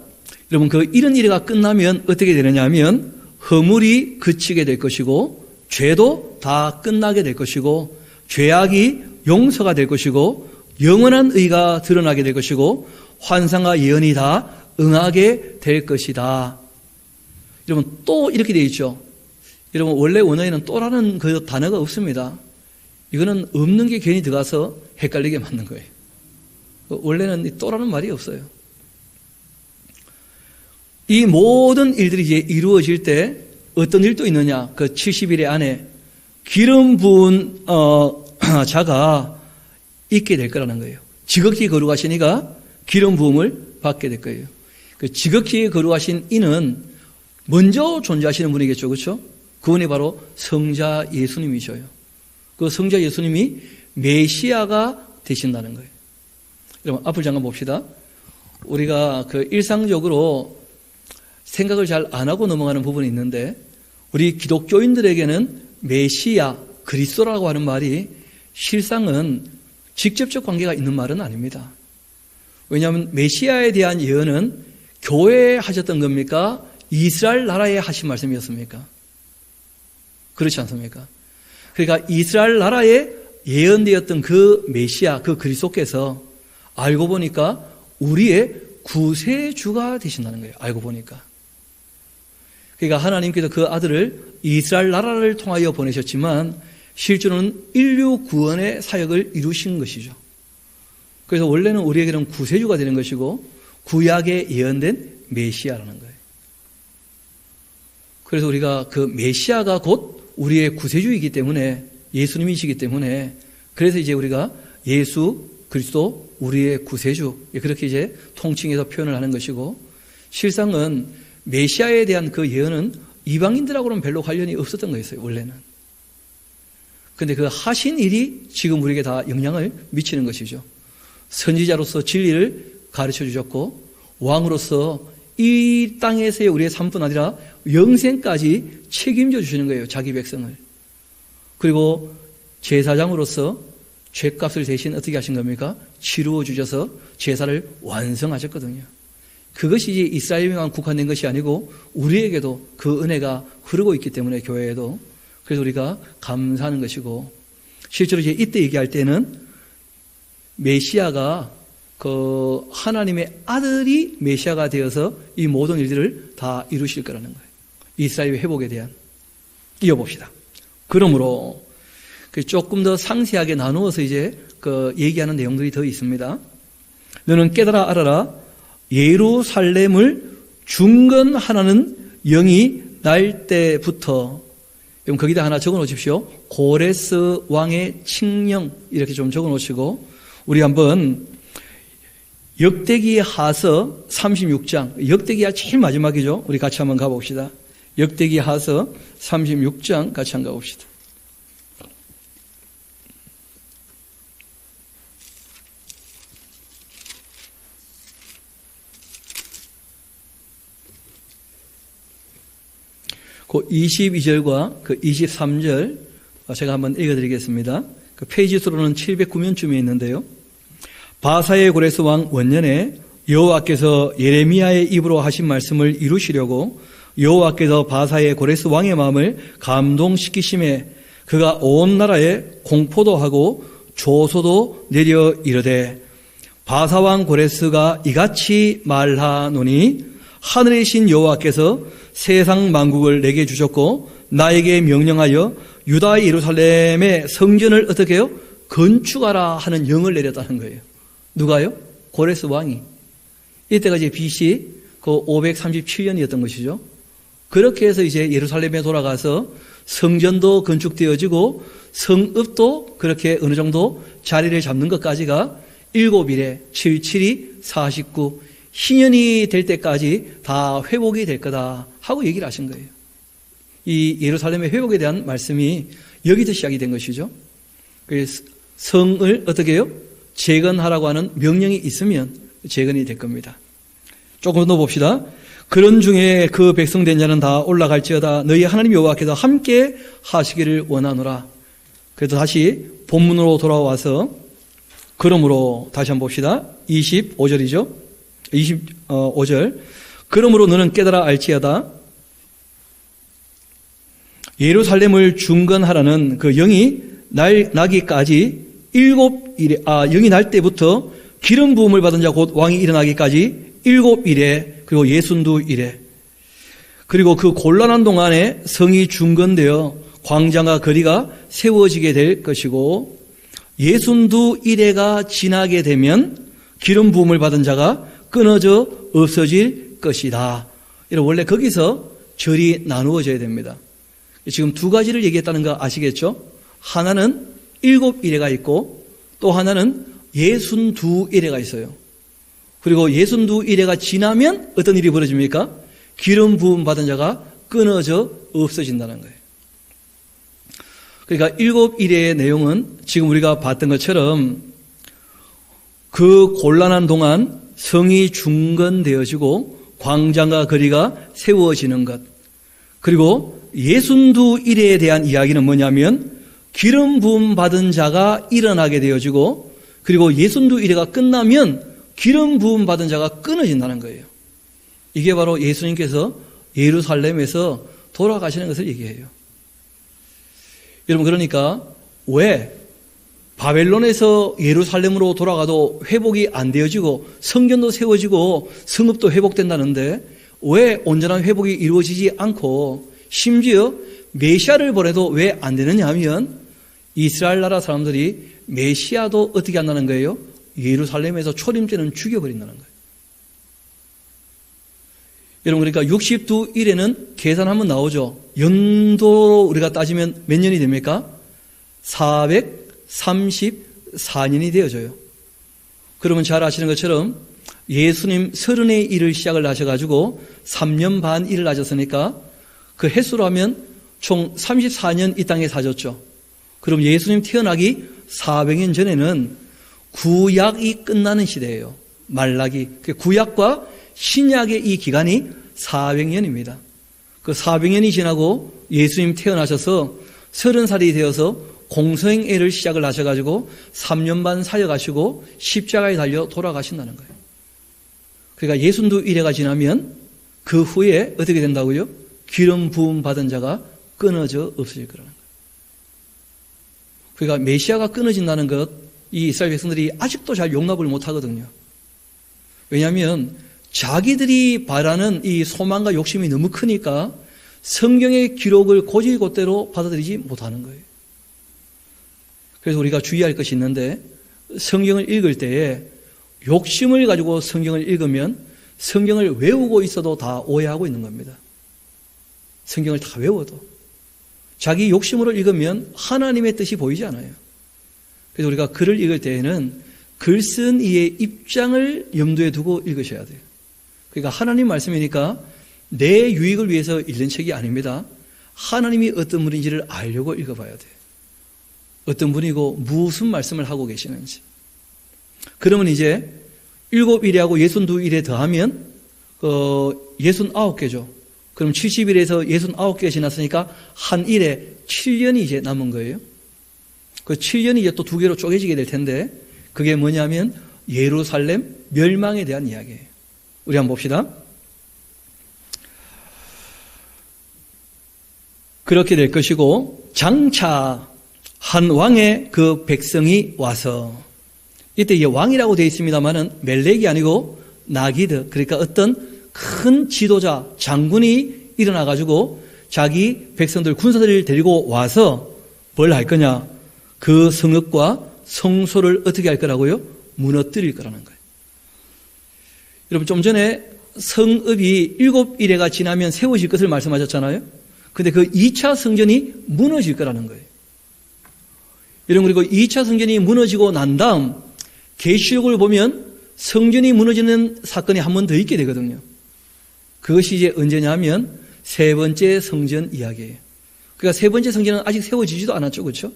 여러분, 그 이런 일이 끝나면 어떻게 되느냐 하면 허물이 그치게 될 것이고 죄도 다 끝나게 될 것이고 죄악이 용서가 될 것이고 영원한 의가 드러나게 될 것이고 환상과 예언이 다 응하게 될 것이다. 여러분, 또 이렇게 되어 있죠. 여러분, 원래 원어에는 또라는 그 단어가 없습니다. 이거는 없는 게 괜히 들어가서 헷갈리게 만든 거예요. 원래는 또라는 말이 없어요. 이 모든 일들이 이제 이루어질 때 어떤 일도 있느냐? 그 70일의 안에 기름 부은 자가 있게 될 거라는 거예요. 지극히 거룩하시니까 기름 부음을 받게 될 거예요. 그 지극히 거룩하신 이는 먼저 존재하시는 분이겠죠, 그렇죠? 그분이 바로 성자 예수님이셔요. 그 성자 예수님이 메시아가 되신다는 거예요. 여러분, 앞을 잠깐 봅시다. 우리가 그 일상적으로 생각을 잘 안 하고 넘어가는 부분이 있는데 우리 기독교인들에게는 메시아, 그리스도라고 하는 말이 실상은 직접적 관계가 있는 말은 아닙니다. 왜냐하면 메시아에 대한 예언은 교회에 하셨던 겁니까? 이스라엘 나라에 하신 말씀이었습니까? 그렇지 않습니까? 그러니까 이스라엘 나라에 예언되었던 그 메시아, 그 그리스도께서 알고 보니까 우리의 구세주가 되신다는 거예요. 알고 보니까. 그러니까 하나님께서 그 아들을 이스라엘 나라를 통하여 보내셨지만 실제로는 인류 구원의 사역을 이루신 것이죠. 그래서 원래는 우리에게는 구세주가 되는 것이고 구약에 예언된 메시아라는 거예요. 그래서 우리가 그 메시아가 곧 우리의 구세주이기 때문에 예수님이시기 때문에 그래서 이제 우리가 예수 그리스도 우리의 구세주 그렇게 이제 통칭해서 표현을 하는 것이고 실상은 메시아에 대한 그 예언은 이방인들하고는 별로 관련이 없었던 거였어요. 원래는. 그런데 그 하신 일이 지금 우리에게 다 영향을 미치는 것이죠. 선지자로서 진리를 가르쳐 주셨고 왕으로서 이 땅에서의 우리의 삶뿐 아니라 영생까지 책임져 주시는 거예요. 자기 백성을. 그리고 제사장으로서 죄값을 대신 어떻게 하신 겁니까? 치루어 주셔서 제사를 완성하셨거든요. 그것이 이제 이스라엘에만 국한된 것이 아니고 우리에게도 그 은혜가 흐르고 있기 때문에 교회에도 그래서 우리가 감사하는 것이고 실제로 이제 이때 얘기할 때는 메시아가 그 하나님의 아들이 메시아가 되어서 이 모든 일들을 다 이루실 거라는 거예요. 이스라엘의 회복에 대한. 이어봅시다. 그러므로 조금 더 상세하게 나누어서 이제 그 얘기하는 내용들이 더 있습니다. 너는 깨달아 알아라. 예루살렘을 중건하라는 영이 날 때부터, 그럼 거기다 하나 적어 놓으십시오. 고레스 왕의 칙령 이렇게 좀 적어 놓으시고 우리 한번 역대기 하서 36장, 역대기하 제일 마지막이죠. 우리 같이 한번 가봅시다. 역대기 하서 36장 같이 한번 가봅시다. 그 22절과 그 23절 제가 한번 읽어드리겠습니다. 그 페이지 수로는 709면쯤에 있는데요. 바사의 고레스 왕 원년에 여호와께서 예레미야의 입으로 하신 말씀을 이루시려고 여호와께서 바사의 고레스 왕의 마음을 감동시키심에 그가 온 나라에 공포도 하고 조소도 내려 이르되 바사 왕 고레스가 이같이 말하노니 하늘의 신 여호와께서 세상 만국을 내게 주셨고 나에게 명령하여 유다 예루살렘의 성전을 어떻게 해요? 건축하라 하는 영을 내렸다는 거예요. 누가요? 고레스 왕이. 이때가 이제 BC 그 537년이었던 것이죠. 그렇게 해서 이제 예루살렘에 돌아가서 성전도 건축되어지고 성읍도 그렇게 어느 정도 자리를 잡는 것까지가 7일에 77이 49 희년이 될 때까지 다 회복이 될 거다 하고 얘기를 하신 거예요. 이 예루살렘의 회복에 대한 말씀이 여기서 시작이 된 것이죠. 그래서 성을 어떻게 해요? 재건하라고 하는 명령이 있으면 재건이 될 겁니다. 조금 더 봅시다. 그런 중에 그 백성된 자는 다 올라갈지어다 너희 하나님 여호와께서 함께 하시기를 원하노라. 그래서 다시 본문으로 돌아와서 그러므로 다시 한번 봅시다. 25절이죠. 25절. 그러므로 너는 깨달아 알지어다 예루살렘을 중건하라는 그 영이 나기까지 7일에 영이 날 때부터 기름 부음을 받은 자 곧 왕이 일어나기까지 7일에 그리고 62일에 그리고 그 곤란한 동안에 성이 중건되어 광장과 거리가 세워지게 될 것이고 62일에가 지나게 되면 기름 부음을 받은 자가 끊어져 없어질 것이다. 원래 거기서 절이 나누어져야 됩니다. 지금 두 가지를 얘기했다는 거 아시겠죠? 하나는 7일에가 있고 또 하나는 62일에가 있어요. 그리고 62일에가 지나면 어떤 일이 벌어집니까? 기름 부음 받은 자가 끊어져 없어진다는 거예요. 그러니까 7일의 내용은 지금 우리가 봤던 것처럼 그 곤란한 동안 성이 중건되어지고 광장과 거리가 세워지는 것. 그리고 62일에 대한 이야기는 뭐냐면 기름 부음 받은 자가 일어나게 되어지고 그리고 62일에가 끝나면 기름 부음 받은 자가 끊어진다는 거예요. 이게 바로 예수님께서 예루살렘에서 돌아가시는 것을 얘기해요. 여러분 그러니까 왜 바벨론에서 예루살렘으로 돌아가도 회복이 안 되어지고 성전도 세워지고 성읍도 회복된다는데 왜 온전한 회복이 이루어지지 않고 심지어 메시아를 보내도 왜 안 되느냐 하면 이스라엘 나라 사람들이 메시아도 어떻게 한다는 거예요? 예루살렘에서 초림죄는 죽여버린다는 거예요. 여러분 그러니까 62일에는 계산하면 나오죠. 연도로 우리가 따지면 몇 년이 됩니까? 434년이 되어져요. 그러면 잘 아시는 것처럼 예수님 30의 일을 시작을 하셔가지고 3년 반 일을 하셨으니까 그 횟수로 하면 총 34년 이 땅에 사셨죠. 그럼 예수님 태어나기 400년 전에는 구약이 끝나는 시대예요. 말라기. 구약과 신약의 이 기간이 400년입니다. 그 400년이 지나고 예수님 태어나셔서 30살이 되어서 공생애를 시작을 하셔가지고 3년 반 사역하시고 십자가에 달려 돌아가신다는 거예요. 그러니까 62일회가 지나면 그 후에 어떻게 된다고요? 기름 부음 받은 자가 끊어져 없어질 거라는 거예요. 그러니까 메시아가 끊어진다는 것, 이 이스라엘 백성들이 아직도 잘 용납을 못 하거든요. 왜냐하면 자기들이 바라는 이 소망과 욕심이 너무 크니까 성경의 기록을 곧이곧대로 받아들이지 못하는 거예요. 그래서 우리가 주의할 것이 있는데, 성경을 읽을 때에 욕심을 가지고 성경을 읽으면 성경을 외우고 있어도 다 오해하고 있는 겁니다. 성경을 다 외워도 자기 욕심으로 읽으면 하나님의 뜻이 보이지 않아요. 그래서 우리가 글을 읽을 때에는 글 쓴 이의 입장을 염두에 두고 읽으셔야 돼요. 그러니까 하나님 말씀이니까 내 유익을 위해서 읽는 책이 아닙니다. 하나님이 어떤 분인지를 알려고 읽어봐야 돼요. 어떤 분이고 무슨 말씀을 하고 계시는지. 그러면 이제 7일에하고 62일에 더하면 69개죠. 그럼 70일에서 69개 지났으니까 한 일에 7년이 이제 남은 거예요. 그 7년이 이제 또 2개로 쪼개지게 될 텐데, 그게 뭐냐면 예루살렘 멸망에 대한 이야기예요. 우리 한번 봅시다. 그렇게 될 것이고, 장차 한 왕의 그 백성이 와서, 이때 이제 왕이라고 되어 있습니다만은 멜렉이 아니고 나기드, 그러니까 어떤 큰 지도자, 장군이 일어나가지고 자기 백성들, 군사들을 데리고 와서 뭘 할 거냐? 그 성읍과 성소를 어떻게 할 거라고요? 무너뜨릴 거라는 거예요. 여러분, 좀 전에 성읍이 7일회가 지나면 세워질 것을 말씀하셨잖아요. 근데 그 2차 성전이 무너질 거라는 거예요. 여러분, 그리고 2차 성전이 무너지고 난 다음 계시록을 보면 성전이 무너지는 사건이 한 번 더 있게 되거든요. 그것이 이제 언제냐면 세 번째 성전 이야기예요. 그러니까 세 번째 성전은 아직 세워지지도 않았죠. 그렇죠?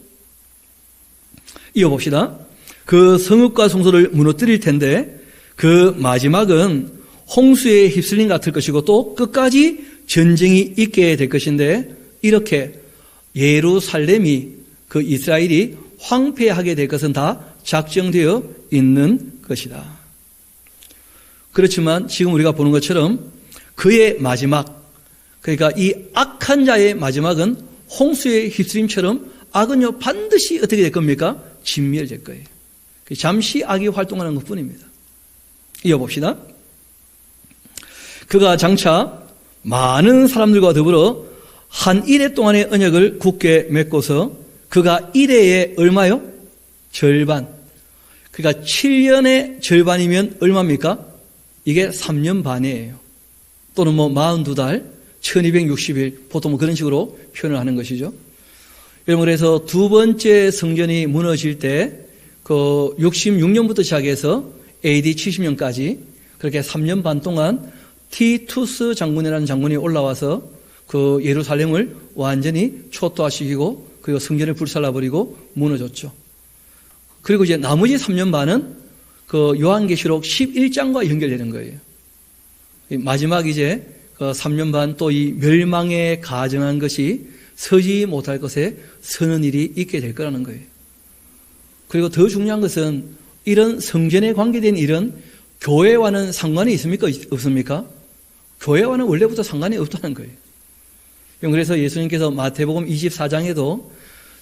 이어봅시다. 그 성읍과 성소를 무너뜨릴 텐데 그 마지막은 홍수에 휩쓸림 같을 것이고 또 끝까지 전쟁이 있게 될 것인데, 이렇게 예루살렘이, 그 이스라엘이 황폐하게 될 것은 다 작정되어 있는 것이다. 그렇지만 지금 우리가 보는 것처럼 그의 마지막, 그러니까 이 악한 자의 마지막은 홍수의 휩쓸림처럼 악은요 반드시 어떻게 될 겁니까? 진멸될 거예요. 잠시 악이 활동하는 것뿐입니다. 이어봅시다. 그가 장차 많은 사람들과 더불어 한 일해 동안의 언약을 굳게 맺고서, 그가 일해의 얼마요? 절반. 그러니까 7년의 절반이면 얼마입니까? 이게 3년 반이에요. 또는 42달, 1260일, 보통 그런 식으로 표현을 하는 것이죠. 여러분, 그래서 두 번째 성전이 무너질 때 그 66년부터 시작해서 AD 70년까지 그렇게 3년 반 동안 티투스 장군이라는 장군이 올라와서 그 예루살렘을 완전히 초토화시키고, 그리고 성전을 불살라버리고 무너졌죠. 그리고 이제 나머지 3년 반은 그 요한계시록 11장과 연결되는 거예요. 마지막 이제 그 3년 반 또 이 멸망에 가정한 것이 서지 못할 것에 서는 일이 있게 될 거라는 거예요. 그리고 더 중요한 것은 이런 성전에 관계된 일은 교회와는 상관이 있습니까? 없습니까? 교회와는 원래부터 상관이 없다는 거예요. 그래서 예수님께서 마태복음 24장에도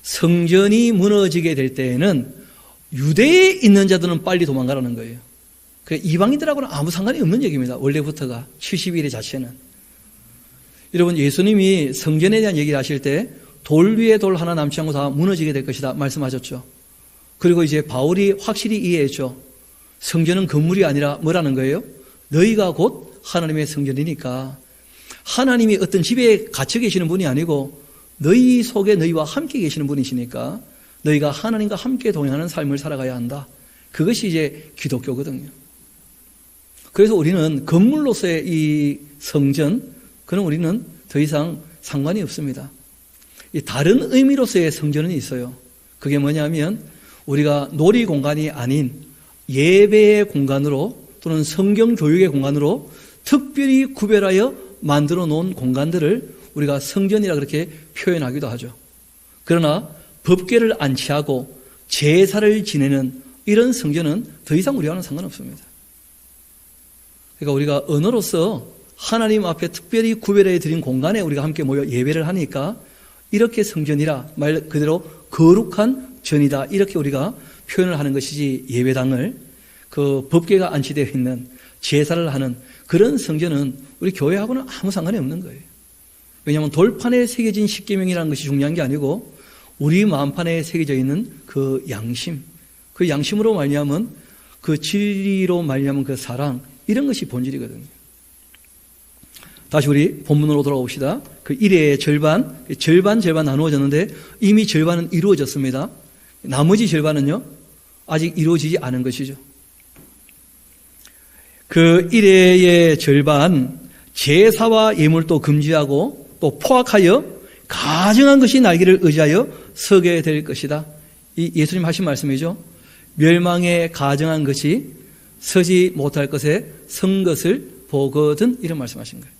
성전이 무너지게 될 때에는 유대에 있는 자들은 빨리 도망가라는 거예요. 이방인들하고는 아무 상관이 없는 얘기입니다. 원래부터가 70일의 자체는. 여러분, 예수님이 성전에 대한 얘기를 하실 때 돌 위에 돌 하나 남지 않고 다 무너지게 될 것이다 말씀하셨죠. 그리고 이제 바울이 확실히 이해했죠. 성전은 건물이 아니라 뭐라는 거예요? 너희가 곧 하나님의 성전이니까 하나님이 어떤 집에 갇혀 계시는 분이 아니고 너희 속에 너희와 함께 계시는 분이시니까 너희가 하나님과 함께 동행하는 삶을 살아가야 한다. 그것이 이제 기독교거든요. 그래서 우리는 건물로서의 이 성전, 그는 우리는 더 이상 상관이 없습니다. 이 다른 의미로서의 성전은 있어요. 그게 뭐냐면 우리가 놀이 공간이 아닌 예배의 공간으로 또는 성경 교육의 공간으로 특별히 구별하여 만들어 놓은 공간들을 우리가 성전이라 그렇게 표현하기도 하죠. 그러나 법궤를 안치하고 제사를 지내는 이런 성전은 더 이상 우리와는 상관없습니다. 그러니까 우리가 언어로서 하나님 앞에 특별히 구별해 드린 공간에 우리가 함께 모여 예배를 하니까 이렇게 성전이라, 말 그대로 거룩한 전이다, 이렇게 우리가 표현을 하는 것이지, 예배당을 그 법궤가 안치되어 있는 제사를 하는 그런 성전은 우리 교회하고는 아무 상관이 없는 거예요. 왜냐하면 돌판에 새겨진 십계명이라는 것이 중요한 게 아니고 우리 마음판에 새겨져 있는 그 양심, 그 양심으로 말미암은 그 진리로 말미암은 그 사랑, 이런 것이 본질이거든요. 다시 우리 본문으로 돌아옵시다. 그 일의 절반 나누어졌는데 이미 절반은 이루어졌습니다. 나머지 절반은요, 아직 이루어지지 않은 것이죠. 그 일의 절반, 제사와 예물도 금지하고 또 포악하여 가증한 것이 날개를 의지하여 서게 될 것이다. 이 예수님 하신 말씀이죠. 멸망에 가증한 것이 서지 못할 것에 선 것을 보거든, 이런 말씀하신 거예요.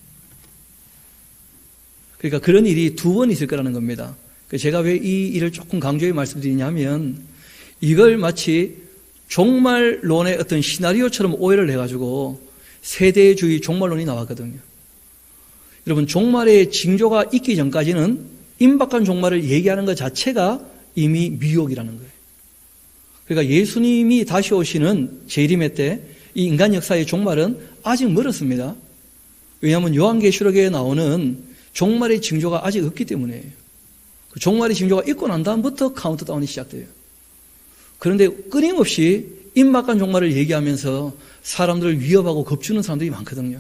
그러니까 그런 일이 두 번 있을 거라는 겁니다. 제가 왜 이 일을 조금 강조해 말씀드리냐면, 이걸 마치 종말론의 어떤 시나리오처럼 오해를 해가지고 세대주의 종말론이 나왔거든요. 여러분, 종말의 징조가 있기 전까지는 임박한 종말을 얘기하는 것 자체가 이미 미혹이라는 거예요. 그러니까 예수님이 다시 오시는 재림의 때 이 인간 역사의 종말은 아직 멀었습니다. 왜냐하면 요한계시록에 나오는 종말의 징조가 아직 없기 때문이에요. 그 종말의 징조가 있고 난 다음부터 카운트다운이 시작돼요. 그런데 끊임없이 임박한 종말을 얘기하면서 사람들을 위협하고 겁주는 사람들이 많거든요.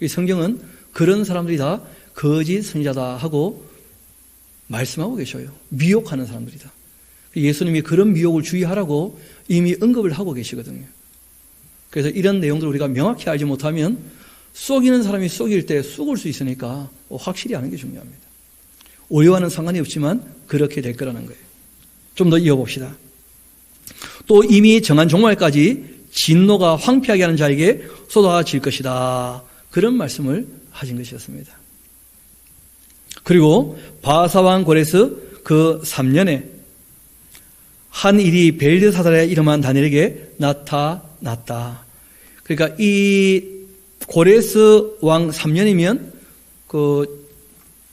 성경은 그런 사람들이 다 거짓 선지자다 하고 말씀하고 계셔요. 미혹하는 사람들이다. 예수님이 그런 미혹을 주의하라고 이미 언급을 하고 계시거든요. 그래서 이런 내용들을 우리가 명확히 알지 못하면 속이는 사람이 속일 때 속을 수 있으니까 확실히 아는 게 중요합니다. 오해와는 상관이 없지만 그렇게 될 거라는 거예요. 좀 더 이어봅시다. 또 이미 정한 종말까지 진노가 황폐하게 하는 자에게 쏟아질 것이다, 그런 말씀을 하신 것이었습니다. 그리고 바사왕 고레스 그 3년에 한 일이 벨드사살에 이름한 다니엘에게 나타났다. 그러니까 이 고레스 왕 3년이면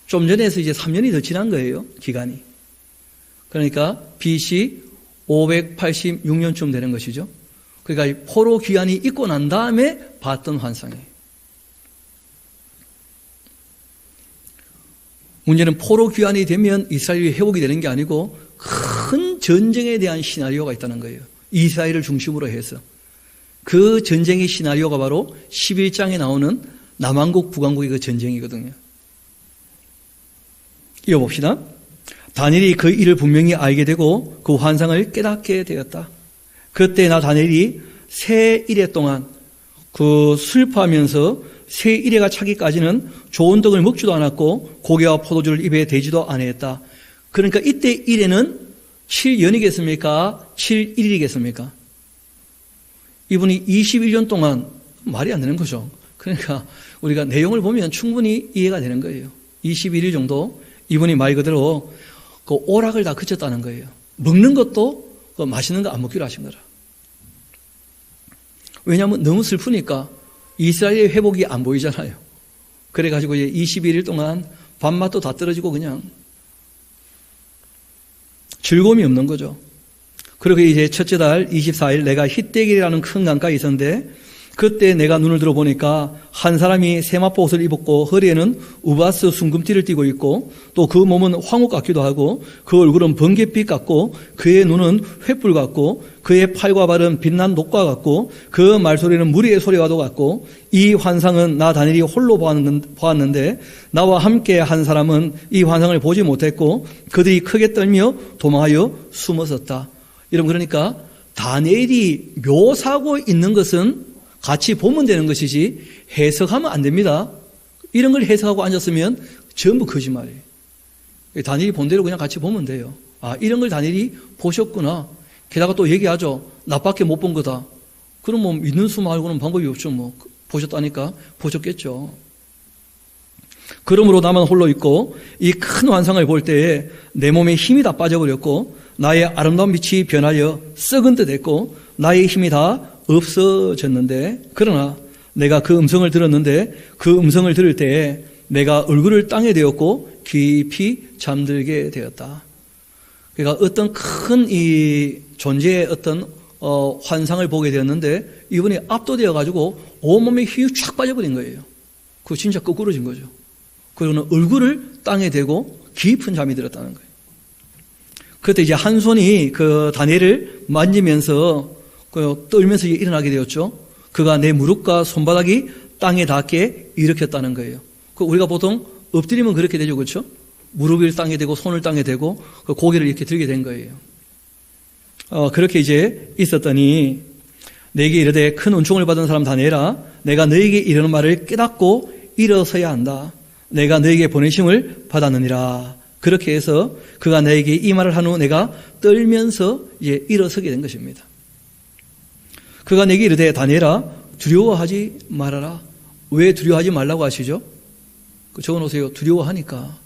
좀 전에서 이제 3년이 더 지난 거예요, 기간이. 그러니까 BC 586년쯤 되는 것이죠. 그러니까 포로 기한이 있고 난 다음에 봤던 환상이에요. 문제는 포로 기한이 되면 이스라엘이 회복이 되는 게 아니고 큰 전쟁에 대한 시나리오가 있다는 거예요. 이스라엘을 중심으로 해서. 그 전쟁의 시나리오가 바로 11장에 나오는 남왕국 북왕국의 그 전쟁이거든요. 이어봅시다. 다니엘이 그 일을 분명히 알게 되고 그 환상을 깨닫게 되었다. 그때 나 다니엘이 새 일해 동안 그 슬퍼하면서 새 일해가 차기까지는 좋은 떡을 먹지도 않았고 고기와 포도주를 입에 대지도 아니했다. 그러니까 이때 일해는 7년이겠습니까? 7일이겠습니까? 이분이 21년 동안, 말이 안 되는 거죠. 그러니까 우리가 내용을 보면 충분히 이해가 되는 거예요. 21일 정도 이분이 말 그대로 그 오락을 다 그쳤다는 거예요. 먹는 것도 그 맛있는 거 안 먹기로 하신 거라. 왜냐하면 너무 슬프니까 이스라엘의 회복이 안 보이잖아요. 그래가지고 이제 21일 동안 밥맛도 다 떨어지고 그냥 즐거움이 없는 거죠. 그리고 이제 첫째 달 24일 내가 힛대길이라는 큰 강가에 있었는데 그때 내가 눈을 들어보니까 한 사람이 세마포 옷을 입었고 허리에는 우바스 순금띠를 띠고 있고 또 그 몸은 황옥 같기도 하고 그 얼굴은 번갯빛 같고 그의 눈은 횃불 같고 그의 팔과 발은 빛난 녹과 같고 그 말소리는 무리의 소리와도 같고 이 환상은 나 다니엘이 홀로 보았는데 나와 함께 한 사람은 이 환상을 보지 못했고 그들이 크게 떨며 도망하여 숨었었다. 여러분, 그러니까 다니엘이 묘사하고 있는 것은 같이 보면 되는 것이지 해석하면 안 됩니다. 이런 걸 해석하고 앉았으면 전부 거짓말이에요. 다니엘이 본 대로 그냥 같이 보면 돼요. 아, 이런 걸 다니엘이 보셨구나. 게다가 또 얘기하죠. 나밖에 못 본 거다. 그럼 뭐 믿는 수 말고는 방법이 없죠. 뭐 보셨다니까? 보셨겠죠. 그러므로 나만 홀로 있고 이 큰 환상을 볼 때에 내 몸에 힘이 다 빠져버렸고 나의 아름다운 빛이 변하여 썩은 듯 했고 나의 힘이 다 없어졌는데, 그러나 내가 그 음성을 들었는데 그 음성을 들을 때에 내가 얼굴을 땅에 대었고 깊이 잠들게 되었다. 그러니까 어떤 큰 이 존재의 어떤 환상을 보게 되었는데 이분이 압도되어 가지고 온몸에 힘이 쫙 빠져버린 거예요. 그거 진짜 거꾸로진 거죠. 그리고는 얼굴을 땅에 대고 깊은 잠이 들었다는 거예요. 그때 이제 한 손이 그 다니엘을 만지면서 떨면서 일어나게 되었죠. 그가 내 무릎과 손바닥이 땅에 닿게 일으켰다는 거예요. 우리가 보통 엎드리면 그렇게 되죠, 그렇죠? 무릎을 땅에 대고 손을 땅에 대고 그 고개를 이렇게 들게 된 거예요. 그렇게 이제 있었더니 내게 이르되 큰 은총을 받은 사람 다니엘아, 내가 너에게 이르는 말을 깨닫고 일어서야 한다. 내가 너에게 보내심을 받았느니라. 그렇게 해서 그가 나에게 이 말을 한 후 내가 떨면서 이제 일어서게 된 것입니다. 그가 내게 이르되 다니엘아, 두려워하지 말아라. 왜 두려워하지 말라고 하시죠? 적어놓으세요. 두려워하니까.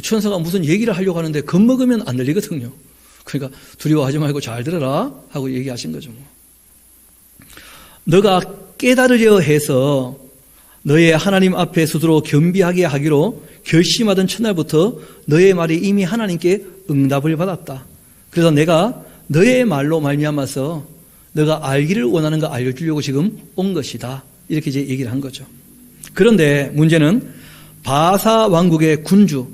천사가 무슨 얘기를 하려고 하는데 겁먹으면 안 들리거든요. 그러니까 두려워하지 말고 잘 들어라 하고 얘기하신 거죠. 너가 깨달으려 해서 너의 하나님 앞에 스스로 겸비하게 하기로 결심하던 첫날부터 너의 말이 이미 하나님께 응답을 받았다. 그래서 내가 너의 말로 말미암아서 너가 알기를 원하는 거 알려주려고 지금 온 것이다. 이렇게 이제 얘기를 한 거죠. 그런데 문제는 바사 왕국의 군주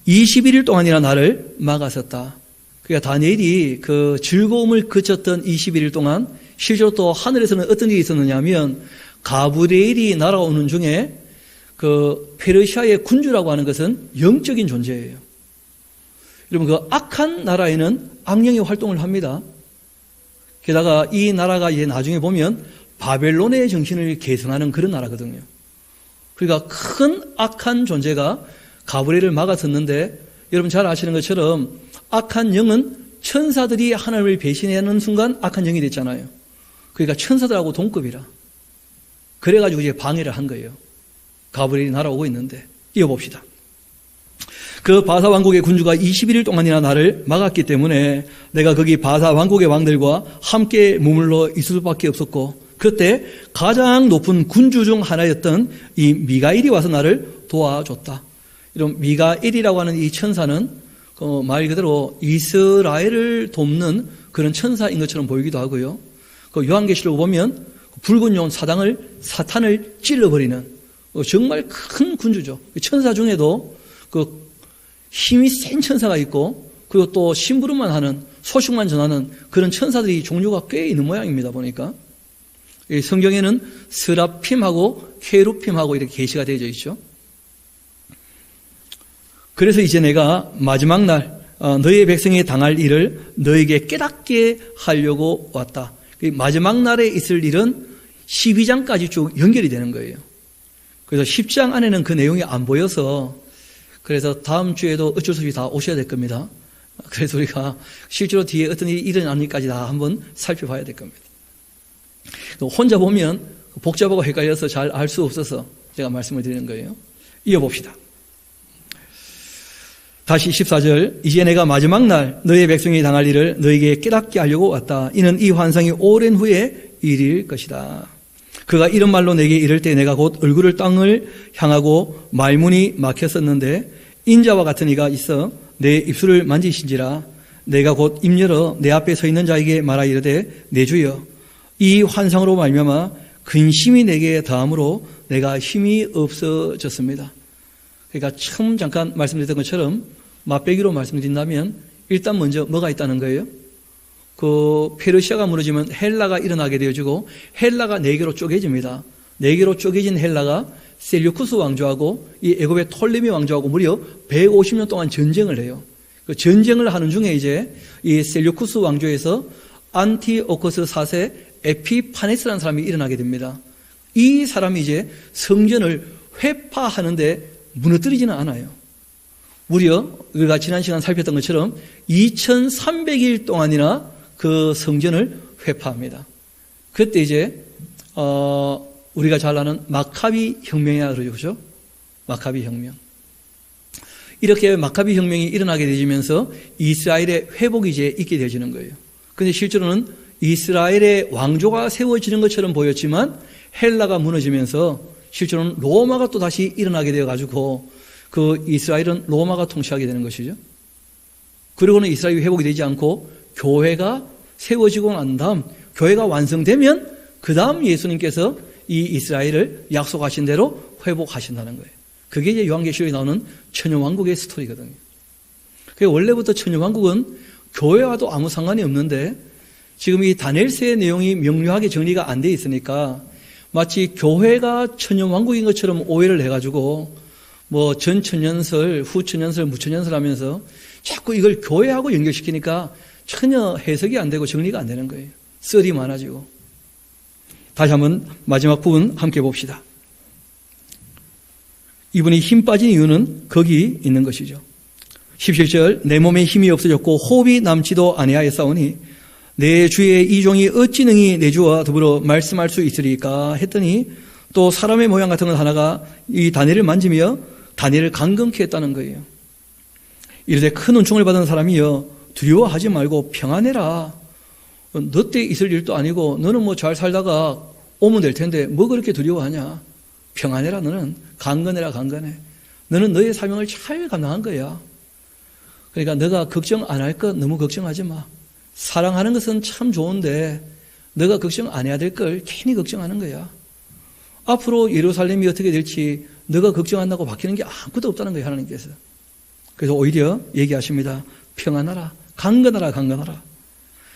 21일 동안이나 나를 막았었다. 그러니까 다니엘이 그 즐거움을 그쳤던 21일 동안 실제로 또 하늘에서는 어떤 일이 있었느냐 하면 가브리엘이 날아오는 중에 그 페르시아의 군주라고 하는 것은 영적인 존재예요. 여러분, 그 악한 나라에는 악령이 활동을 합니다. 게다가 이 나라가 이제 나중에 보면 바벨론의 정신을 계승하는 그런 나라거든요. 그러니까 큰 악한 존재가 가브리엘을 막았었는데, 여러분 잘 아시는 것처럼 악한 영은 천사들이 하나님을 배신하는 순간 악한 영이 됐잖아요. 그러니까 천사들하고 동급이라. 그래가지고 이제 방해를 한 거예요. 가브리엘이 날아오고 있는데. 이어봅시다. 그 바사 왕국의 군주가 21일 동안이나 나를 막았기 때문에 내가 거기 바사 왕국의 왕들과 함께 머물러 있을 수밖에 없었고, 그때 가장 높은 군주 중 하나였던 이 미가엘이 와서 나를 도와줬다. 이런 미가엘이라고 하는 이 천사는 말 그대로 이스라엘을 돕는 그런 천사인 것처럼 보이기도 하고요. 그 요한계시록을 보면 붉은 용 사탄을 찔러버리는 정말 큰 군주죠. 천사 중에도 그 힘이 센 천사가 있고, 그리고 또 심부름만 하는, 소식만 전하는 그런 천사들이 종류가 꽤 있는 모양입니다. 보니까 성경에는 스라핌하고 케루핌하고 이렇게 계시가 되어져 있죠. 그래서 이제 내가 마지막 날 너희 백성이 당할 일을 너에게 깨닫게 하려고 왔다. 마지막 날에 있을 일은 12장까지 쭉 연결이 되는 거예요. 그래서 10장 안에는 그 내용이 안 보여서, 그래서 다음 주에도 어쩔 수 없이 다 오셔야 될 겁니다. 그래서 우리가 실제로 뒤에 어떤 일이 일어나는지까지 다 한번 살펴봐야 될 겁니다. 혼자 보면 복잡하고 헷갈려서 잘 알 수 없어서 제가 말씀을 드리는 거예요. 이어봅시다. 다시 14절. 이제 내가 마지막 날 너의 백성이 당할 일을 너에게 깨닫게 하려고 왔다. 이는 이 환상이 오랜 후에 일일 것이다. 그가 이런 말로 내게 이를 때 내가 곧 얼굴을 땅을 향하고 말문이 막혔었는데 인자와 같은 이가 있어 내 입술을 만지신지라. 내가 곧 입 열어 내 앞에 서 있는 자에게 말하 이르되 내 주여, 이 환상으로 말미암아 근심이 내게 더함으로 내가 힘이 없어졌습니다. 그러니까 처음 잠깐 말씀드렸던 것처럼 맛배기로 말씀드린다면 일단 먼저 뭐가 있다는 거예요? 그 페르시아가 무너지면 헬라가 일어나게 되어지고 헬라가 네 개로 쪼개집니다. 네 개로 쪼개진 헬라가 셀류쿠스 왕조하고 이 애굽의 톨레미 왕조하고 무려 150년 동안 전쟁을 해요. 그 전쟁을 하는 중에 이제 이 셀류쿠스 왕조에서 안티오코스 4세 에피파네스라는 사람이 일어나게 됩니다. 이 사람이 이제 성전을 회파하는데 무너뜨리지는 않아요. 무려 우리가 지난 시간 살폈던 것처럼 2300일 동안이나 그 성전을 회파합니다. 그때 이제 우리가 잘 아는 마카비 혁명이라 그러죠. 그죠? 마카비 혁명. 이렇게 마카비 혁명이 일어나게 되면서 이스라엘의 회복이 이제 있게 되어지는 거예요. 그런데 실제로는 이스라엘의 왕조가 세워지는 것처럼 보였지만 헬라가 무너지면서 실제로는 로마가 또 다시 일어나게 되어가지고 그 이스라엘은 로마가 통치하게 되는 것이죠. 그리고는 이스라엘이 회복이 되지 않고 교회가 세워지고 난 다음 교회가 완성되면 그 다음 예수님께서 이 이스라엘을 약속하신 대로 회복하신다는 거예요. 그게 이제 요한계시록에 나오는 천년왕국의 스토리거든요. 원래부터 천년왕국은 교회와도 아무 상관이 없는데 지금 이 다니엘서의 내용이 명료하게 정리가 안 돼 있으니까 마치 교회가 천년왕국인 것처럼 오해를 해가지고 뭐 전천년설, 후천년설, 무천년설 하면서 자꾸 이걸 교회하고 연결시키니까 전혀 해석이 안 되고 정리가 안 되는 거예요. 썰이 많아지고. 다시 한번 마지막 부분 함께 봅시다. 이분이 힘 빠진 이유는 거기 있는 것이죠. 17절 내 몸에 힘이 없어졌고 호흡이 남지도 아니하였사오니 내 주의 이 종이 어찌 능히 내 주와 더불어 말씀할 수 있으리까 했더니 또 사람의 모양 같은 것 하나가 이 다니엘을 만지며 다니엘을 강건케 했다는 거예요. 이르되 큰 은총을 받은 사람이여 두려워하지 말고 평안해라. 너 때 있을 일도 아니고 너는 뭐 잘 살다가 오면 될 텐데 뭐 그렇게 두려워하냐. 평안해라. 너는 강건해라. 강건해. 너는 너의 사명을 잘 감당한 거야. 그러니까 너가 걱정 안 할 것 너무 걱정하지 마. 사랑하는 것은 참 좋은데 너가 걱정 안 해야 될 걸 괜히 걱정하는 거야. 앞으로 예루살렘이 어떻게 될지 너가 걱정한다고 바뀌는 게 아무것도 없다는 거예요. 하나님께서. 그래서 오히려 얘기하십니다. 평안하라. 강건하라. 강건하라.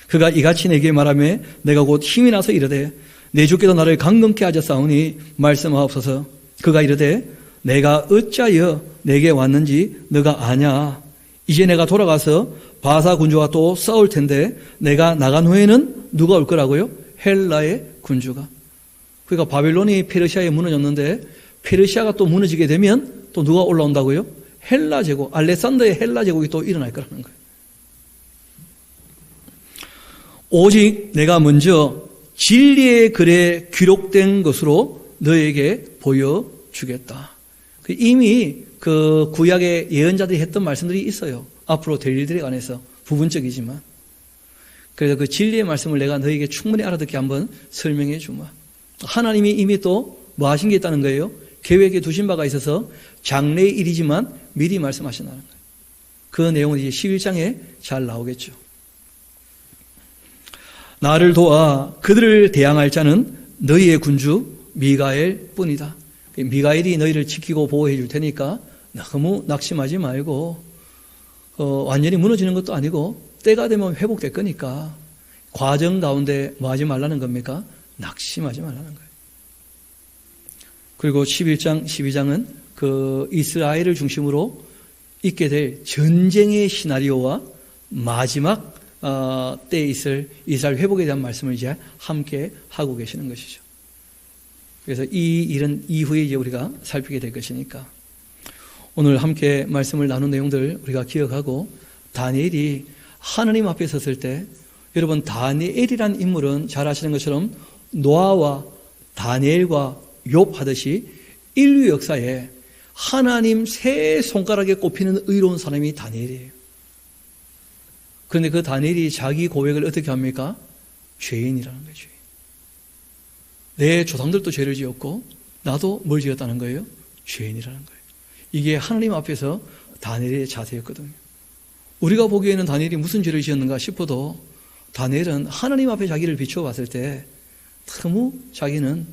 그가 이같이 내게 말하며 내가 곧 힘이 나서 이르되 내 주께서 나를 강건케 하셨사오니 말씀하옵소서. 그가 이르되 내가 어찌하여 내게 왔는지 너가 아냐. 이제 내가 돌아가서 바사 군주와 또 싸울 텐데 내가 나간 후에는 누가 올 거라고요? 헬라의 군주가. 그러니까 바벨론이 페르시아에 무너졌는데 페르시아가 또 무너지게 되면 또 누가 올라온다고요? 헬라 제국, 알렉산더의 헬라 제국이 또 일어날 거라는 거예요. 오직 내가 먼저 진리의 글에 기록된 것으로 너에게 보여주겠다. 이미 그 구약의 예언자들이 했던 말씀들이 있어요. 앞으로 될 일들에 관해서 부분적이지만. 그래서 그 진리의 말씀을 내가 너에게 충분히 알아듣게 한번 설명해 주마. 하나님이 이미 또 뭐 하신 게 있다는 거예요? 계획에 두신 바가 있어서 장래의 일이지만 미리 말씀하신다는 거예요. 그 내용은 이제 11장에 잘 나오겠죠. 나를 도와 그들을 대항할 자는 너희의 군주 미가엘 뿐이다. 미가엘이 너희를 지키고 보호해 줄 테니까 너무 낙심하지 말고 완전히 무너지는 것도 아니고 때가 되면 회복될 거니까 과정 가운데 뭐 하지 말라는 겁니까? 낙심하지 말라는 거예요. 그리고 11장, 12장은 그 이스라엘을 중심으로 있게 될 전쟁의 시나리오와 마지막 때에 있을 이스라엘 회복에 대한 말씀을 이제 함께 하고 계시는 것이죠. 그래서 이 일은 이후에 이제 우리가 살피게 될 것이니까 오늘 함께 말씀을 나눈 내용들 우리가 기억하고 다니엘이 하나님 앞에 섰을 때 여러분 다니엘이란 인물은 잘 아시는 것처럼 노아와 다니엘과 욥 하듯이 인류 역사에 하나님 세 손가락에 꼽히는 의로운 사람이 다니엘이에요. 그런데 그 다니엘이 자기 고백을 어떻게 합니까? 죄인이라는 거예요. 죄인. 내 조상들도 죄를 지었고 나도 뭘 지었다는 거예요? 죄인이라는 거예요. 이게 하나님 앞에서 다니엘의 자세였거든요. 우리가 보기에는 다니엘이 무슨 죄를 지었는가 싶어도 다니엘은 하나님 앞에 자기를 비추어 봤을 때 너무 자기는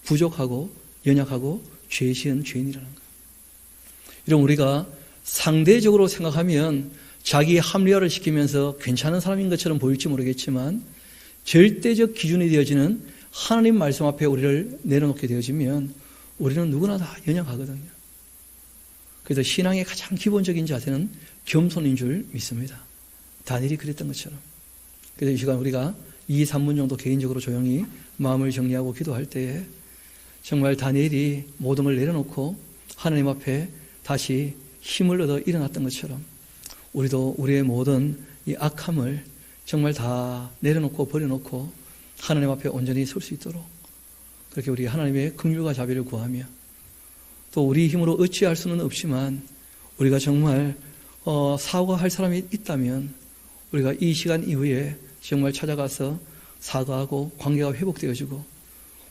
부족하고 연약하고 죄 지은 죄인이라는 거예요. 이런 우리가 상대적으로 생각하면 자기 합리화를 시키면서 괜찮은 사람인 것처럼 보일지 모르겠지만 절대적 기준이 되어지는 하나님 말씀 앞에 우리를 내려놓게 되어지면 우리는 누구나 다 연약하거든요. 그래서 신앙의 가장 기본적인 자세는 겸손인 줄 믿습니다. 다니엘이 그랬던 것처럼. 그래서 이 시간 우리가 2, 3분 정도 개인적으로 조용히 마음을 정리하고 기도할 때에 정말 다니엘이 모든 걸 내려놓고 하나님 앞에 다시 힘을 얻어 일어났던 것처럼 우리도 우리의 모든 이 악함을 정말 다 내려놓고 버려놓고 하나님 앞에 온전히 설 수 있도록 그렇게 우리 하나님의 긍휼과 자비를 구하며 또 우리 힘으로 어찌할 수는 없지만 우리가 정말 사과할 사람이 있다면 우리가 이 시간 이후에 정말 찾아가서 사과하고 관계가 회복되어지고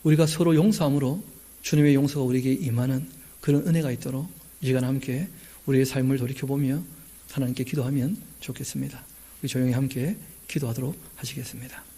우리가 서로 용서함으로 주님의 용서가 우리에게 임하는 그런 은혜가 있도록 이 시간 함께 우리의 삶을 돌이켜보며 하나님께 기도하면 좋겠습니다. 우리 조용히 함께 기도하도록 하시겠습니다.